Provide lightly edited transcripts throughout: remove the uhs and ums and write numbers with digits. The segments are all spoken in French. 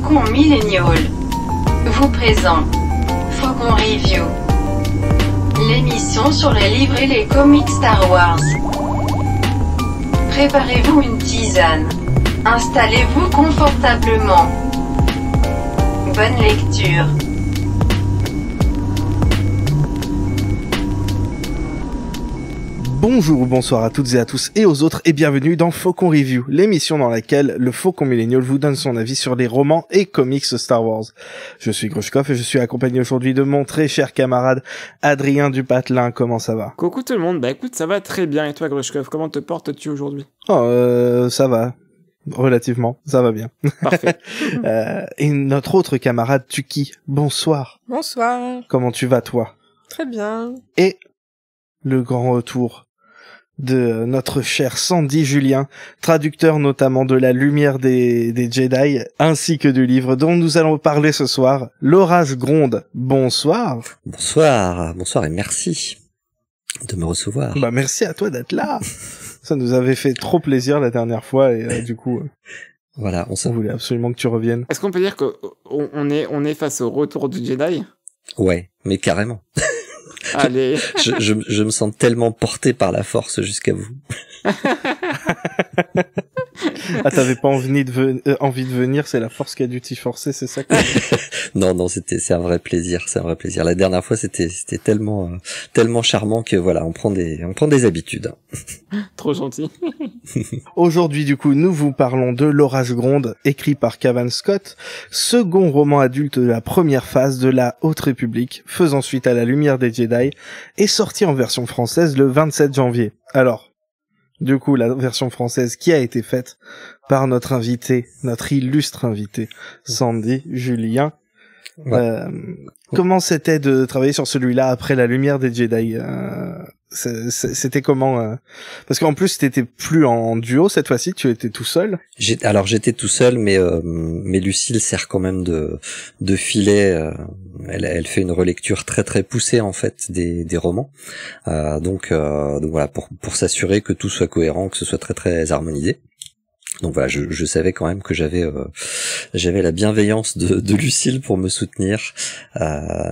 Faucon Millennial vous présente Faucon Review, l'émission sur les livres et les comics Star Wars. Préparez-vous une tisane, installez-vous confortablement. Bonne lecture. Bonjour ou bonsoir à toutes et à tous et aux autres et bienvenue dans Faucon Review, l'émission dans laquelle le Faucon Millennial vous donne son avis sur les romans et comics Star Wars. Je suis Grushkov et je suis accompagné aujourd'hui de mon très cher camarade Adrien Dupatelin. Comment ça va? Coucou tout le monde, bah écoute, ça va très bien. Et toi Grushkov, comment te portes-tu aujourd'hui? Ça va. Relativement, ça va bien. Parfait. Et notre autre camarade Tuki, bonsoir. Bonsoir. Comment tu vas toi? Très bien. Et le grand retour de notre cher Sandy Julien, traducteur notamment de La Lumière des Jedi, ainsi que du livre dont nous allons parler ce soir, L'Orage gronde. Bonsoir. Bonsoir et merci de me recevoir. Bah merci à toi d'être là. Ça nous avait fait trop plaisir la dernière fois et du coup, voilà, on voulait absolument que tu reviennes. Est-ce qu'on peut dire qu'on est face au retour du Jedi? Ouais, mais carrément. Allez. je me sens tellement porté par la force jusqu'à vous. Ah, t'avais pas envie de venir, c'est la force qui a dû t'y forcer, c'est ça? Non, c'est un vrai plaisir, La dernière fois, c'était tellement charmant que voilà, on prend des habitudes. Trop gentil. Aujourd'hui, du coup, nous vous parlons de L'Orage gronde, écrit par Cavan Scott, second roman adulte de la première phase de la Haute République, faisant suite à La Lumière des Jedi, et sorti en version française le 27 janvier. Alors, du coup, la version française qui a été faite par notre illustre invité, Sandy Julien. Ouais. Comment c'était de travailler sur celui-là après La Lumière des Jedi? C'était comment Parce qu'en plus, t'étais plus en duo cette fois-ci, tu étais tout seul. J'étais tout seul, mais Lucille sert quand même de filet. Elle fait une relecture très très poussée en fait des romans. Donc voilà, pour s'assurer que tout soit cohérent, que ce soit très très harmonisé. Donc voilà, je savais quand même que j'avais la bienveillance de Lucille pour me soutenir,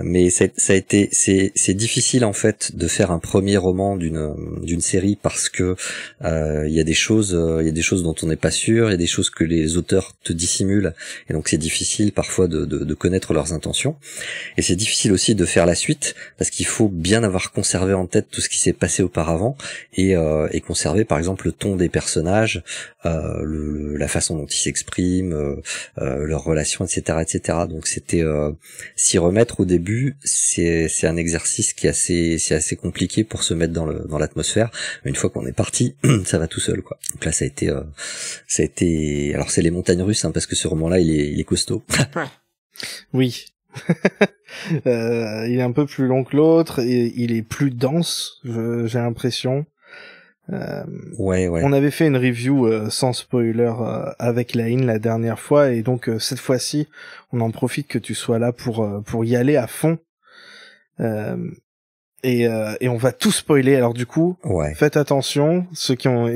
mais c'est difficile en fait de faire un premier roman d'une série parce que il y a des choses dont on n'est pas sûr, il y a des choses que les auteurs te dissimulent et donc c'est difficile parfois de connaître leurs intentions, et c'est difficile aussi de faire la suite parce qu'il faut bien avoir conservé en tête tout ce qui s'est passé auparavant et conserver par exemple le ton des personnages, la façon dont ils s'expriment, leurs relations, etc., etc. Donc c'était s'y remettre au début, c'est un exercice qui est assez compliqué pour se mettre dans l'atmosphère. Mais une fois qu'on est parti, ça va tout seul, quoi. Donc là, ça a été. Alors c'est les montagnes russes, hein, parce que ce roman-là, il est costaud. Oui. Il est un peu plus long que l'autre et il est plus dense, j'ai l'impression. Ouais. On avait fait une review sans spoiler avec Laïn la dernière fois et donc cette fois-ci on en profite que tu sois là pour y aller à fond et on va tout spoiler. Alors du coup, faites attention, ceux qui ont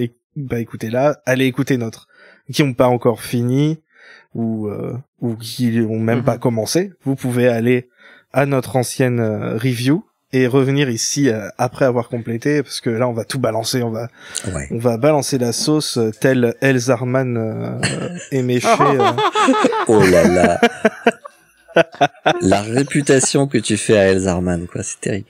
écouté là, allez écouter notre, qui ont pas encore fini ou qui ont même pas commencé, vous pouvez aller à notre ancienne review et revenir ici après avoir complété, parce que là on va tout balancer, on va balancer la sauce tel Elzarman éméché. Oh là là. La réputation que tu fais à Elzarman, quoi, c'est terrible.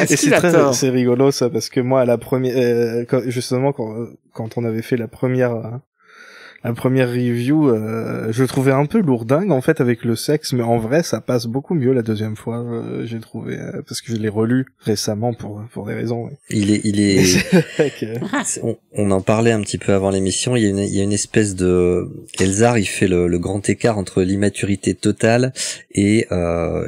Et c'est rigolo ça, parce que moi à la première justement quand on avait fait la première review, je le trouvais un peu lourdingue en fait avec le sexe, mais en vrai ça passe beaucoup mieux la deuxième fois, j'ai trouvé, parce que je l'ai relu récemment pour des raisons. Ouais. Il est on en parlait un petit peu avant l'émission, il y a une espèce de Elzar, il fait le grand écart entre l'immaturité totale et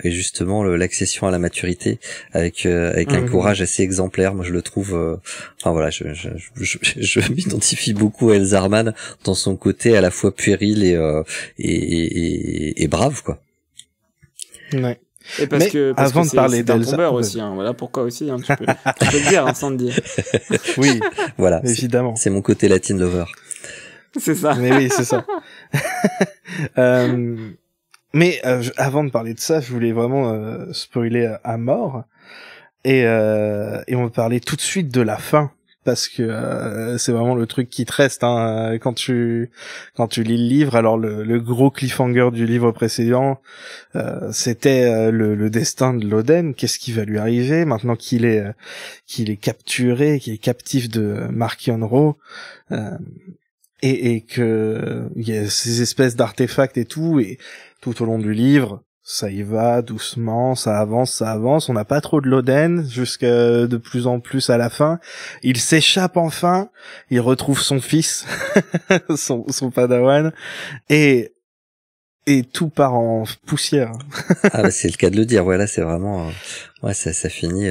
justement l'accession à la maturité avec un courage assez exemplaire. Moi je le trouve enfin voilà, je m'identifie beaucoup à Elzarman dans son côté à la fois puéril et brave, quoi. Ouais. Et parce que avant de parler d'Elzar, tombeur aussi, hein. Voilà pourquoi aussi, hein, tu peux le dire, hein, sans le dire. Oui, voilà, évidemment. C'est mon côté Latin lover. C'est ça. Mais oui, c'est ça. Mais avant de parler de ça, je voulais vraiment spoiler à mort. Et on va parler tout de suite de la fin. Parce que c'est vraiment le truc qui te reste quand tu lis le livre. Alors le gros cliffhanger du livre précédent, c'était le destin de Loden. Qu'est-ce qui va lui arriver maintenant qu'il est capturé, qu'il est captif de Marchion Ro, et que il y a ces espèces d'artefacts et tout au long du livre. Ça y va doucement, ça avance, on n'a pas trop de Loden jusqu'à de plus en plus à la fin. Il s'échappe enfin, il retrouve son fils, son padawan, et tout part en poussière. Ah bah c'est le cas de le dire, voilà, c'est vraiment ça finit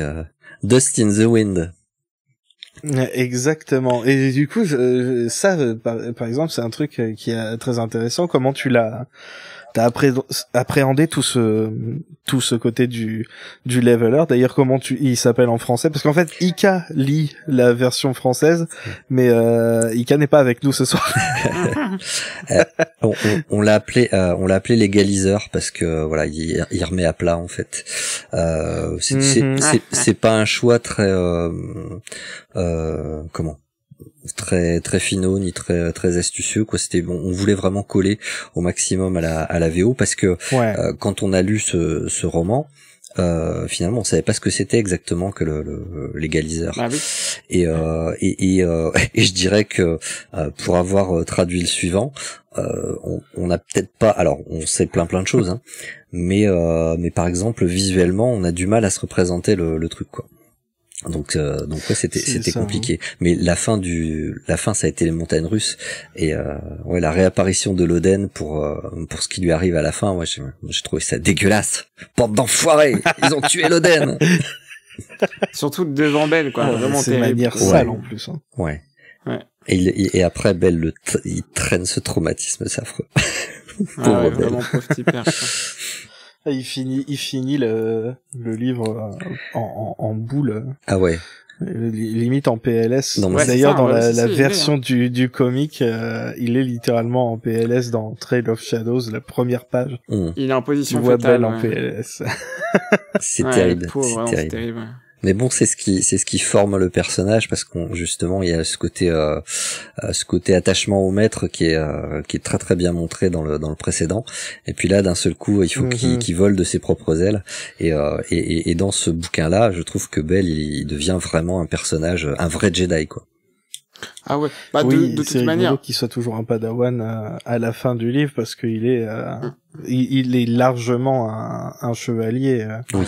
Dust in the Wind. Exactement. Et du coup, ça par exemple, c'est un truc qui est très intéressant. Comment t'as appréhendé tout ce côté du leveler. D'ailleurs, comment il s'appelle en français? Parce qu'en fait, Ika lit la version française, mais Ika n'est pas avec nous ce soir. On l'a appelé l'égaliseur parce que voilà, il remet à plat en fait. C'est pas un choix très très finaux ni très astucieux quoi. C'était bon, on voulait vraiment coller au maximum à la VO parce que quand on a lu ce roman, finalement on savait pas ce que c'était exactement que l'égaliseur. Ah oui. Et je dirais que pour avoir traduit le suivant, on a peut-être pas, alors on sait plein de choses mais par exemple visuellement on a du mal à se représenter le truc quoi. Donc ouais, c'était compliqué. Mais la fin ça a été les montagnes russes et la réapparition de Loden pour ce qui lui arrive à la fin, ouais, j'ai trouvé ça dégueulasse. Bande d'enfoirés, ils ont tué Loden. Surtout devant Belle quoi, vraiment c'est terrible. De manière sale en plus. Ouais. Et après Belle il traîne ce traumatisme, c'est affreux. Ouais, vraiment pauvre type. Il finit le livre en boule. Ah ouais. Limite en PLS. Non, d'ailleurs, dans la version du comic, il est littéralement en PLS dans Trail of Shadows, la première page. Il est en position fétale en PLS. C'est terrible. Pauvre, c'est terrible. Mais bon, c'est ce qui forme le personnage parce qu'on justement il y a ce côté attachement au maître qui est très très bien montré dans le précédent. Et puis là, d'un seul coup, il faut qu'il vole de ses propres ailes. Et dans ce bouquin-là, je trouve que Belle il devient vraiment un personnage, un vrai Jedi quoi. Ah ouais. Bah oui, de toute manière, qu'il soit toujours un Padawan à la fin du livre parce qu'il est il est largement un chevalier. Oui.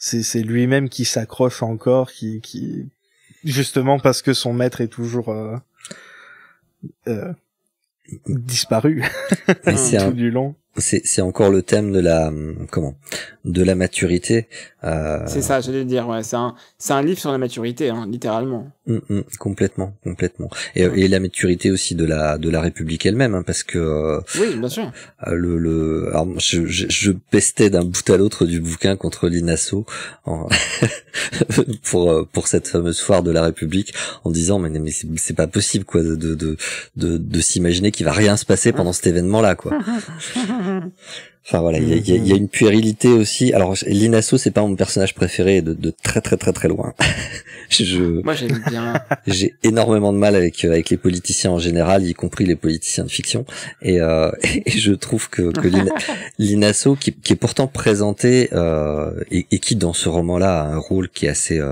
C'est lui-même qui s'accroche encore, qui justement parce que son maître est toujours disparu tout du long. C'est encore le thème de la maturité. C'est ça, j'allais dire. Ouais, c'est un livre sur la maturité, littéralement. Complètement. Et la maturité aussi de la République elle-même, parce que oui, bien sûr. Alors je pestais d'un bout à l'autre du bouquin contre l'Inasso pour cette fameuse foire de la République en disant mais c'est pas possible quoi de s'imaginer qu'il va rien se passer pendant cet événement-là quoi. Enfin voilà, il y a une puérilité aussi. Alors l'Inasso c'est pas mon personnage préféré de très très très très loin. Moi j'aime bien. J'ai énormément de mal avec les politiciens en général, y compris les politiciens de fiction. Et je trouve que l'Inasso qui est pourtant présenté et qui dans ce roman-là a un rôle qui est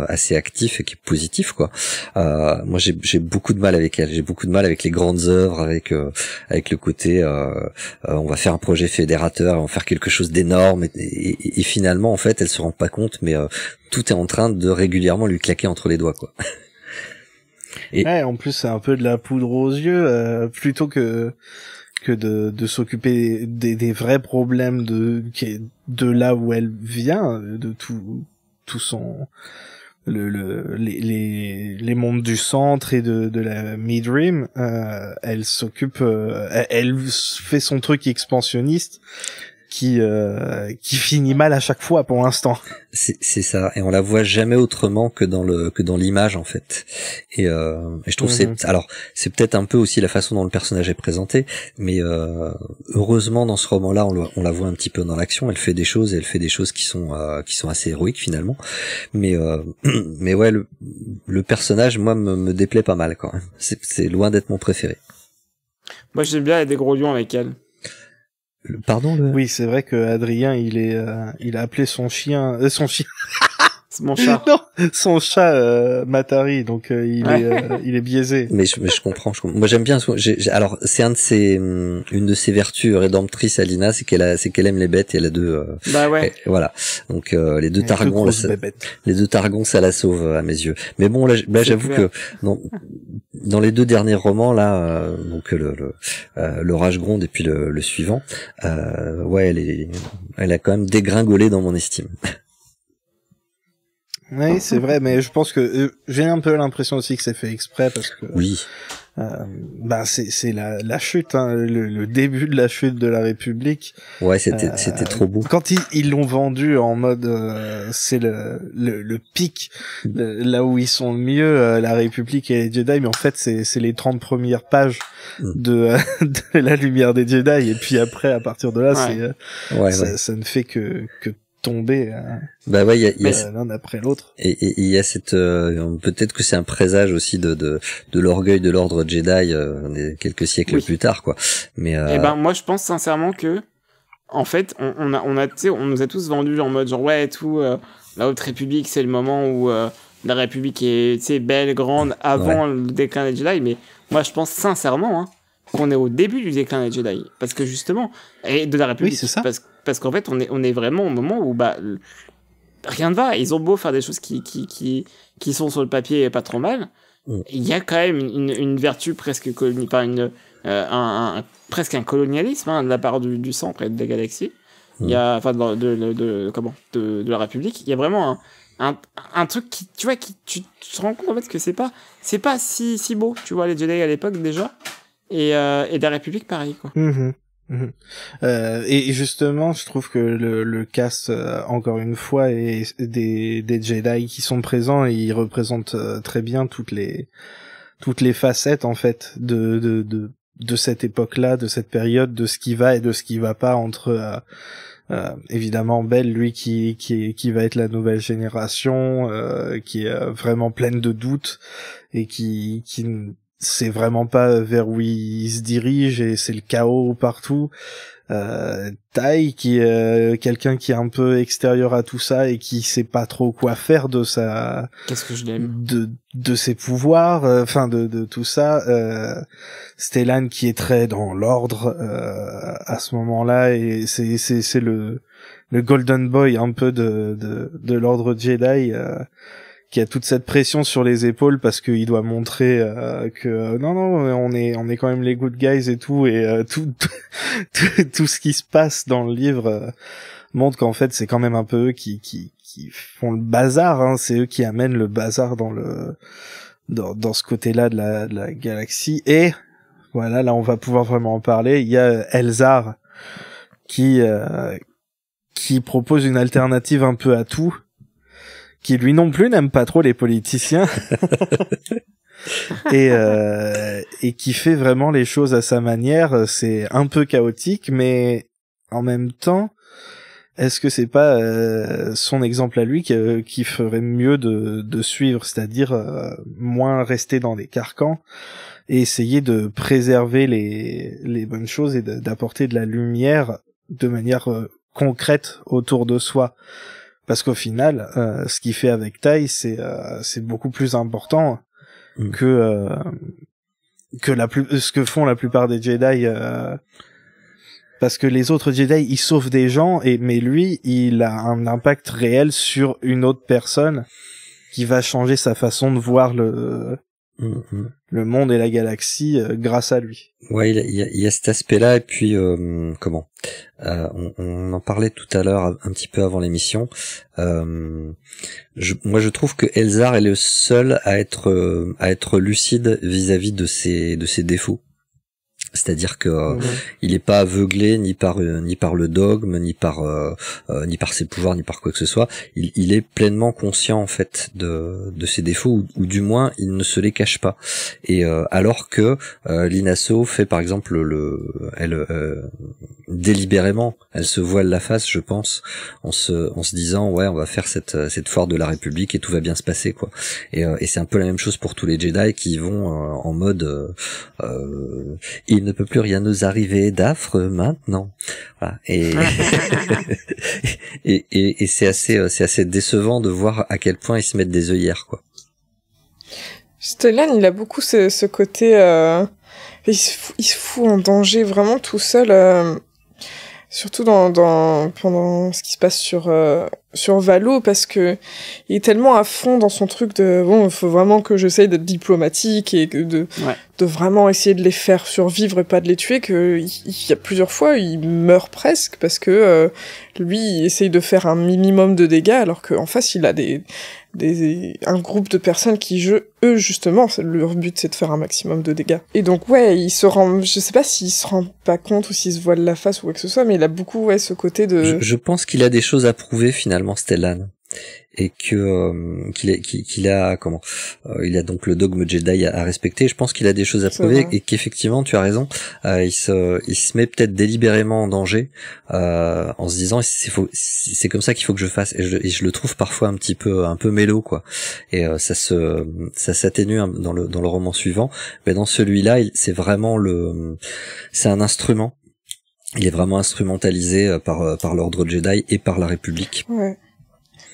assez actif et qui est positif quoi. Moi j'ai beaucoup de mal avec elle. J'ai beaucoup de mal avec les grandes œuvres, avec le côté on va faire un projet fédérateur, on va faire quelque chose d'énorme et finalement en fait elle se rend pas compte mais tout est en train de régulièrement lui claquer entre les doigts quoi. Et ouais, en plus c'est un peu de la poudre aux yeux plutôt que de s'occuper des vrais problèmes de là où elle vient, de tout son les mondes du centre et de la Midrim. Elle s'occupe elle fait son truc expansionniste qui finit mal à chaque fois pour l'instant. C'est ça, et on la voit jamais autrement que dans l'image en fait. Et je trouve c'est peut-être un peu aussi la façon dont le personnage est présenté, mais heureusement dans ce roman-là on la voit un petit peu dans l'action. Elle fait des choses qui sont assez héroïques finalement. Mais ouais, le personnage moi me déplaît pas mal quand même. C'est loin d'être mon préféré. Moi j'aime bien, il y a des gros lions avec elle. Oui, c'est vrai que Adrien, il a appelé son chien. C'est mon chat. Non, son chat Matari, donc il est biaisé. Mais je comprends. Moi j'aime bien. Alors c'est une de ses vertus rédemptrices, Alina, c'est qu'elle aime les bêtes et elle a deux. Bah ouais. Voilà. Donc les deux targons, ça la sauve à mes yeux. Mais bon là j'avoue que dans les deux derniers romans là, donc l'orage gronde et puis le suivant, ouais elle a quand même dégringolé dans mon estime. Oui, c'est vrai, mais je pense que j'ai un peu l'impression aussi que c'est fait exprès parce que oui. C'est la chute, hein, le début de la chute de la République. Ouais, c'était trop beau. Quand ils l'ont vendu en mode c'est le pic, là où ils sont le mieux, la République et les Jedi, mais en fait c'est les 30 premières pages de la lumière des Jedi, et puis après à partir de là ça ne fait que tomber bah ouais, il y a l'un après l'autre, et il y a cette peut-être que c'est un présage aussi de l'orgueil de l'ordre Jedi quelques siècles plus tard quoi, mais moi je pense sincèrement que en fait on nous a tous vendus en mode genre ouais tout la Haute République c'est le moment où la République est belle, grande avant le déclin des Jedi, mais moi je pense sincèrement qu'on est au début du déclin des Jedi, parce que justement, et de la République, oui, c'est ça. Parce qu'en fait on est vraiment au moment où rien ne va. Ils ont beau faire des choses qui sont sur le papier pas trop mal, il y a quand même une vertu presque presque un colonialisme de la part du centre et de la galaxie. Il y a de la République, il y a vraiment un truc qui tu vois tu te rends compte en fait que c'est pas si beau, tu vois, les Jedi à l'époque déjà. Et de la République pareil quoi. Et justement je trouve que le cast encore une fois et des Jedi qui sont présents, et ils représentent très bien toutes les facettes en fait de cette époque-là, de cette période, de ce qui va et de ce qui va pas entre évidemment Belle, lui qui va être la nouvelle génération, qui est vraiment pleine de doutes et qui c'est vraiment pas vers où il se dirige, et c'est le chaos partout. Tai qui est quelqu'un qui est un peu extérieur à tout ça et qui sait pas trop quoi faire de sa qu'est-ce que je l'aime de ses pouvoirs, de tout ça. Stellan qui est très dans l'ordre à ce moment-là, et c'est le golden boy un peu de l'ordre Jedi, qui a toute cette pression sur les épaules parce qu'il doit montrer que non on est quand même les good guys et tout, et tout ce qui se passe dans le livre montre qu'en fait c'est quand même un peu eux qui font le bazar, c'est eux qui amènent le bazar dans ce côté-là de la galaxie. Et voilà, là on va pouvoir vraiment en parler. Il y a Elzar qui propose une alternative un peu à tout, qui lui non plus n'aime pas trop les politiciens et qui fait vraiment les choses à sa manière. C'est un peu chaotique, mais en même temps, est-ce que c'est pas son exemple à lui qui ferait mieux de suivre, c'est-à-dire moins rester dans des carcans et essayer de préserver les bonnes choses et d'apporter de la lumière de manière concrète autour de soi? Parce qu'au final, ce qu'il fait avec Tai, c'est beaucoup plus important que ce que font la plupart des Jedi. Parce que les autres Jedi, ils sauvent des gens, mais lui, il a un impact réel sur une autre personne qui va changer sa façon de voir le monde et la galaxie grâce à lui. Ouais, il y a cet aspect-là, et puis on en parlait tout à l'heure un petit peu avant l'émission. Moi je trouve que Elzar est le seul à être lucide vis-à-vis de ses défauts. C'est-à-dire que il est pas aveuglé ni par le dogme, ni par ses pouvoirs, ni par quoi que ce soit. Il est pleinement conscient en fait de ses défauts, ou du moins il ne se les cache pas. Et alors que Lina Soh fait par exemple délibérément, elle se voile la face, je pense, en se disant ouais, on va faire cette foire de la République et tout va bien se passer quoi. Et c'est un peu la même chose pour tous les Jedi qui vont en mode il ne peut plus rien nous arriver d'affreux maintenant. Voilà. Et et c'est assez décevant de voir à quel point ils se mettent des œillères quoi. Stellan, il a beaucoup ce côté il se fout en danger vraiment tout seul, surtout pendant ce qui se passe sur Valo, parce que il est tellement à fond dans son truc de bon, il faut vraiment que j'essaye d'être diplomatique et de vraiment essayer de les faire survivre et pas de les tuer, que il y a plusieurs fois il meurt presque parce que lui il essaye de faire un minimum de dégâts alors qu'en face il a un groupe de personnes qui eux justement leur but c'est de faire un maximum de dégâts. Et donc ouais, je sais pas s'il se rend pas compte ou s'il se voile la face ou quoi que ce soit, mais il a beaucoup ce côté de je pense qu'il a des choses à prouver finalement Stellan, et que qu'il a il a donc le dogme Jedi à respecter. Je pense qu'il a des choses à prouver et qu'effectivement tu as raison, il se met peut-être délibérément en danger en se disant c'est comme ça qu'il faut que je fasse, et je le trouve parfois un peu mélo quoi. Et ça s'atténue dans le roman suivant, mais dans celui-là c'est vraiment c'est un instrument. Il est vraiment instrumentalisé par l'ordre Jedi et par la République.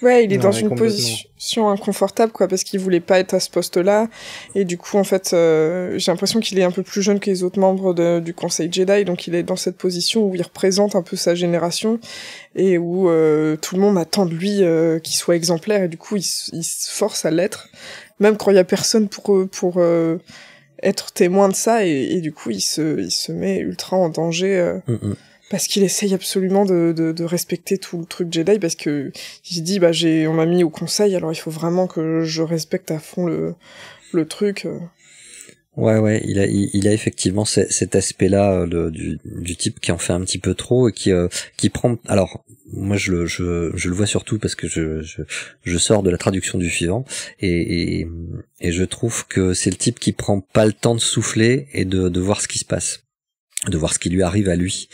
Ouais, il est dans une position inconfortable, quoi, parce qu'il voulait pas être à ce poste-là. Et du coup, en fait, j'ai l'impression qu'il est un peu plus jeune que les autres membres du Conseil Jedi, donc il est dans cette position où il représente un peu sa génération, et où tout le monde attend de lui qu'il soit exemplaire, et du coup, il se force à l'être, même quand il y a personne pour être témoin de ça, et du coup, il se met ultra en danger. Parce qu'il essaye absolument de respecter tout le truc Jedi, parce que il dit on m'a mis au conseil, alors il faut vraiment que je respecte à fond le truc. Ouais, il a effectivement cet aspect-là du type qui en fait un petit peu trop et qui prend. Alors moi je le vois surtout parce que je sors de la traduction du suivant et je trouve que c'est le type qui prend pas le temps de souffler et de voir ce qui se passe, de voir ce qui lui arrive à lui,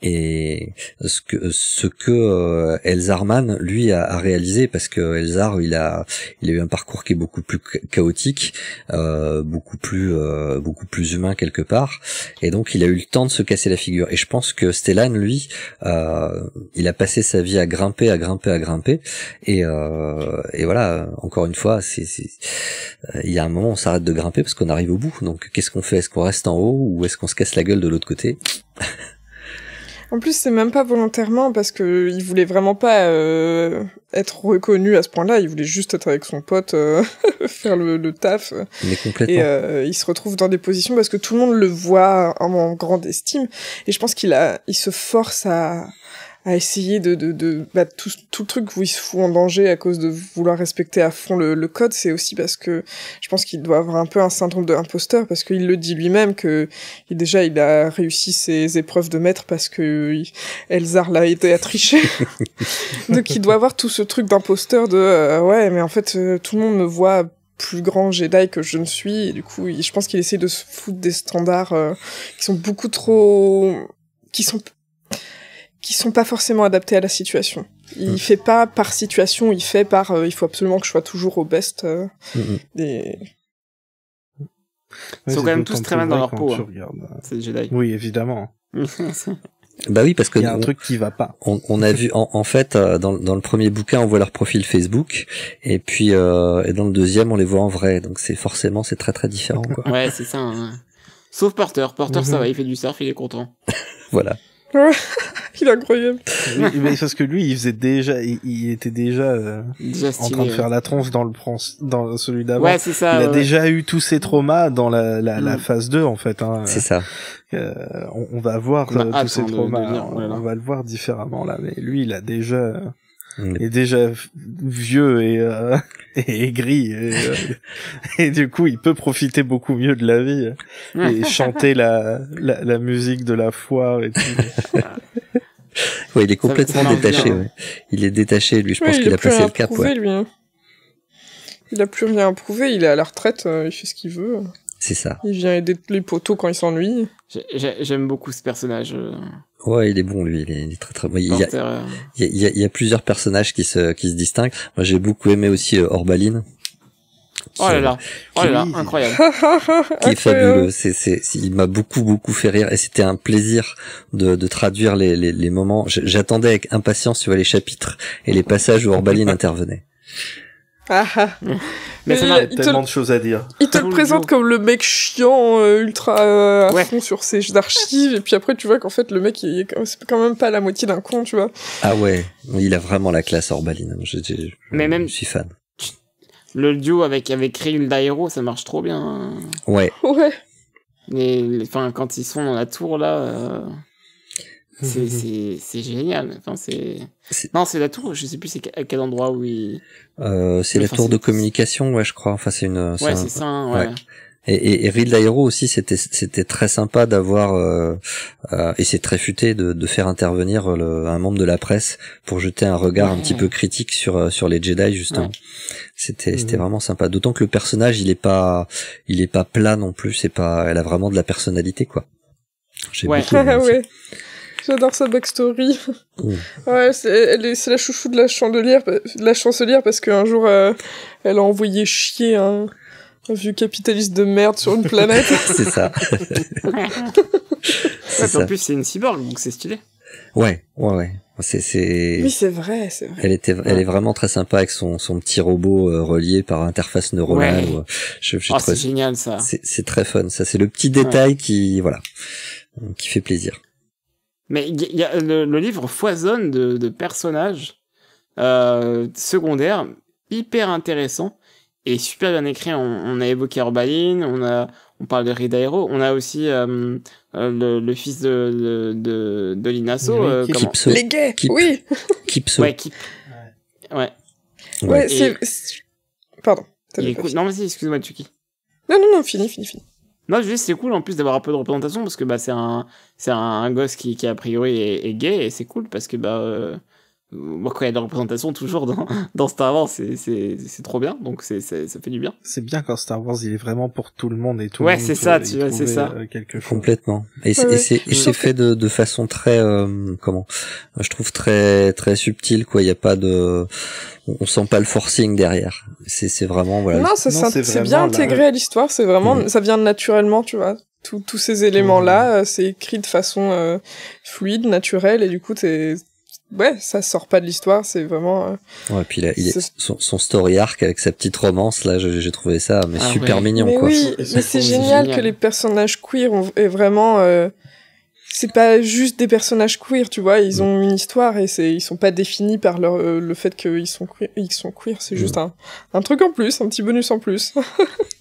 et ce que Elzar Mann lui a réalisé, parce que Elzar il a eu un parcours qui est beaucoup plus chaotique, beaucoup plus humain quelque part, et donc il a eu le temps de se casser la figure. Et je pense que Stellan lui il a passé sa vie à grimper, et voilà, encore une fois il y a un moment on s'arrête de grimper parce qu'on arrive au bout, donc qu'est-ce qu'on fait? Est-ce qu'on reste en haut ou est-ce qu'on se casse la gueule de l'autre côté? En plus, c'est même pas volontairement, parce que il voulait vraiment pas être reconnu à ce point-là, il voulait juste être avec son pote, faire le taf. Mais complètement. Et il se retrouve dans des positions parce que tout le monde le voit en grande estime, et je pense qu'il se force à essayer tout le truc où il se fout en danger à cause de vouloir respecter à fond le code. C'est aussi parce que je pense qu'il doit avoir un peu un syndrome de imposteur, parce qu'il le dit lui-même que il a réussi ses épreuves de maître parce que Elzar l'a aidé à tricher. Donc il doit avoir tout ce truc d'imposteur de ouais, mais en fait tout le monde me voit plus grand Jedi que je ne suis, et du coup je pense qu'il essaie de se foutre des standards qui sont beaucoup trop, qui sont pas forcément adaptés à la situation. Il fait pas par situation, il fait par il faut absolument que je sois toujours au best des... Ils sont quand même tous très mal dans leur peau, c'est Jedi. Oui, évidemment. Bah oui, parce que il y a un truc qui va pas. On a vu en fait dans le premier bouquin on voit leur profil Facebook, et puis et dans le deuxième on les voit en vrai, donc c'est très très différent quoi. Ouais, c'est ça. Sauf Porter, ça va, il fait du surf, il est content. Voilà. Il est incroyable. Mais parce que lui, il était déjà en train de faire la tronche dans celui d'avant. Ouais, c'est ça. Il a déjà eu tous ses traumas dans la phase 2, en fait. Hein. C'est ça. On va voir tous ces traumas. On va le voir différemment, là. Mais lui, il a déjà est déjà vieux et aigri et du coup il peut profiter beaucoup mieux de la vie et chanter la musique de la foire et tout. Ouais, il est complètement détaché. Ouais. Il est détaché, lui. Je pense qu'il a passé le cap. Prouver, lui, hein. Il a plus rien à prouver. Il est à la retraite. Il fait ce qu'il veut. C'est ça. Il vient aider les poteaux quand il s'ennuie. J'aime beaucoup ce personnage. Ouais, il est bon, lui. Il est très très bon. Il y a plusieurs personnages qui se distinguent. Moi, j'ai beaucoup aimé aussi Orbaline. Oh là là, incroyable. Qui est fabuleux. Il m'a beaucoup fait rire et c'était un plaisir de traduire les moments. J'attendais avec impatience, tu vois, les chapitres et les passages où Orbaline intervenait. Mais il y a tellement de choses à dire. Il te le présente comme le mec chiant, ultra à fond sur ses archives, et puis après tu vois qu'en fait le mec c'est quand même pas la moitié d'un con, tu vois. Ah ouais, il a vraiment la classe Orbaline. Mais même, je suis fan. Le duo avec Hilda Hero, ça marche trop bien. Ouais. Enfin, quand ils sont dans la tour là, c'est génial. Enfin, non, c'est la tour. Je sais plus à quel endroit où il. C'est la tour de communication, ouais, je crois. Enfin, c'est une. Ouais, c'est ça. Ouais. Et Ridley Hero aussi, c'était très sympa d'avoir et c'est très futé de faire intervenir un membre de la presse pour jeter un regard un petit peu critique sur les Jedi, justement. C'était vraiment sympa. D'autant que le personnage, il est pas plat non plus. Elle a vraiment de la personnalité, quoi. J'ai beaucoup aimé aussi. J'adore sa backstory. Ouais, c'est la chouchou de la chancelière parce qu'un jour elle a envoyé chier un vieux capitaliste de merde sur une planète. C'est ça. En plus, c'est une cyborg, donc c'est stylé. Ouais. C'est... Oui, c'est vrai. Elle est vraiment très sympa avec son petit robot relié par interface neuronale. Ouais. C'est génial, ça. C'est très fun. Ça, c'est le petit détail qui fait plaisir. Mais le livre foisonne de personnages secondaires hyper intéressants et super bien écrits. On a évoqué Orbaline, on parle de Ridley Hero, on a aussi le fils de Linasso. Kipso. Les gays, oui. Kipso. Ouais, Ouais, c'est... Pardon. Non, vas-y, excuse-moi, Tuki. Non, fini. Non, je dis c'est cool en plus d'avoir un peu de représentation parce que c'est un gosse qui a priori est gay et c'est cool parce que moi quand il y a de la représentation toujours dans Star Wars c'est trop bien, donc ça fait du bien. C'est bien quand Star Wars il est vraiment pour tout le monde et tout le monde c'est ça, tu vois, c'est ça. Quelque chose. Complètement. Et c'est fait de façon très je trouve très très subtile, quoi. Il y a pas de, on sent pas le forcing derrière. C'est vraiment voilà. Non, c'est bien intégré à l'histoire, c'est vraiment ça vient naturellement, tu vois. Tous ces éléments là, c'est écrit de façon fluide, naturelle, et du coup ça sort pas de l'histoire, c'est vraiment... Ouais, puis là, son story arc avec sa petite romance, là, j'ai trouvé ça super mignon, mais quoi. Oui, mais c'est génial que les personnages queer aient vraiment... c'est pas juste des personnages queer, tu vois, ils ont une histoire et ils sont pas définis par le fait qu'ils sont queer, c'est juste un truc en plus, un petit bonus en plus.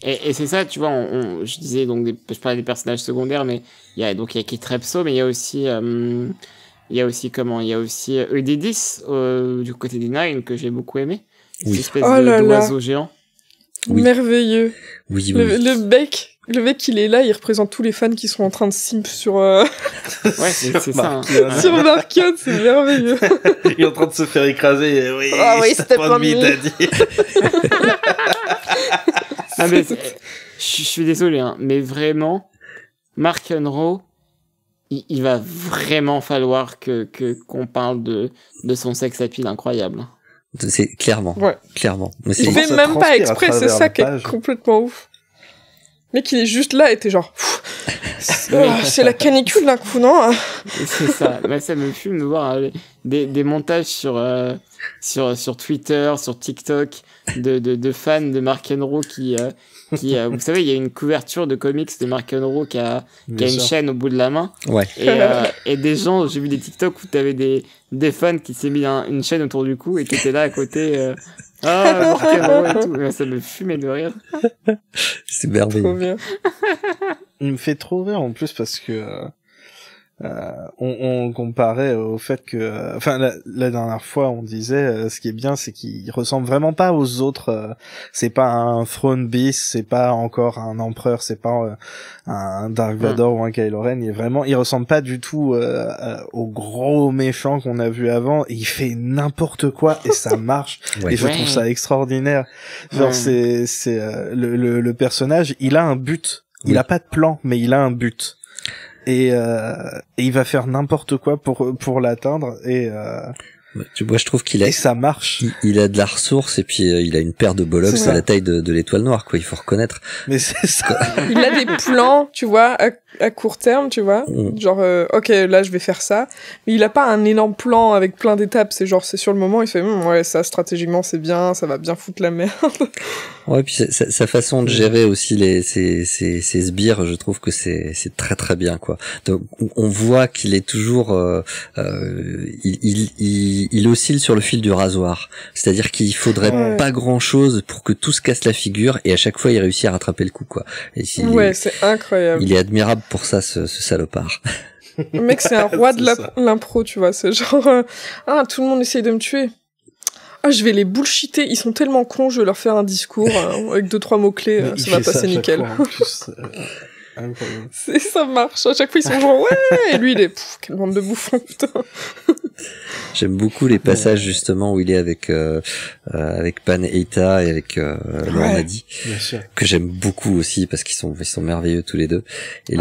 et c'est ça, tu vois, je disais, donc, je parlais des personnages secondaires, mais il y a Kit Repso, mais il y a aussi... Il y a aussi Eudidis du côté des Nine que j'ai beaucoup aimé. Oui. Cette espèce d'oiseau géant. Oui. Merveilleux. Oui. Le mec, il est là, il représente tous les fans qui sont en train de simp sur... Ouais, c'est ça. Sur Markion, c'est merveilleux. Il est en train de se faire écraser. Oui, c'était pas mis, daddy. Mais je suis désolé, mais vraiment, Mark Unroe, il va vraiment falloir qu'on parle de son sex appeal incroyable. C'est clairement. Mais il fait même pas exprès, c'est ça qui est complètement ouf. Le mec, il est juste là et t'es genre... c'est la canicule d'un coup, non? C'est ça. Ça me fume de voir des montages sur Twitter, sur TikTok, de fans de Mark Unroe qui vous savez, il y a une couverture de comics de Mark Unroe qui a une chaîne au bout de la main. Ouais. Et des gens, j'ai vu des TikTok où t'avais des fans qui s'est mis une chaîne autour du cou et qui étaient là à côté, Mark Unroe et tout. Ça me fumait de rire. C'est merveilleux. Trop bien. Il me fait trop rire en plus parce que on comparait au fait que, enfin la dernière fois on disait, ce qui est bien, c'est qu'il ressemble vraiment pas aux autres. C'est pas un Throne Beast, c'est pas encore un empereur, c'est pas un Dark Vador ou un Kylo Ren. Il ressemble pas du tout au gros méchant qu'on a vu avant. Et il fait n'importe quoi et ça marche. Et je trouve ça extraordinaire. Genre c'est le personnage, il a un but. Il a pas de plan, mais il a un but. Et il va faire n'importe quoi pour l'atteindre tu vois, je trouve qu'il a, et ça marche. Il a de la ressource et puis il a une paire de bollocks à la taille de l'étoile noire, quoi. Il faut reconnaître. Mais c'est ça. Il a des plans, tu vois, à court terme, tu vois. Genre, ok, là, je vais faire ça. Mais il a pas un énorme plan avec plein d'étapes. C'est genre, c'est sur le moment, il fait, ouais, ça, stratégiquement, c'est bien, ça va bien foutre la merde. Ouais, puis sa façon de gérer aussi ses sbires, je trouve que c'est très très bien, quoi. Donc, on voit qu'il est toujours, il oscille sur le fil du rasoir. C'est-à-dire qu'il faudrait pas grand chose pour que tout se casse la figure et à chaque fois il réussit à rattraper le coup, quoi. Et c'est incroyable. Il est admirable pour ça, ce salopard. Le mec, c'est un roi de l'impro, tu vois. C'est genre, tout le monde essaye de me tuer. Je vais les bullshiter, ils sont tellement cons, je vais leur faire un discours avec 2-3 mots-clés, ça va passer nickel. Ça marche, à chaque fois ils sont genre ouais, et lui il est quelle bande de bouffons, putain. J'aime beaucoup les passages justement où il est avec Pan Eyta et avec Lor Nadi, que j'aime beaucoup aussi parce qu'ils sont merveilleux tous les deux. Et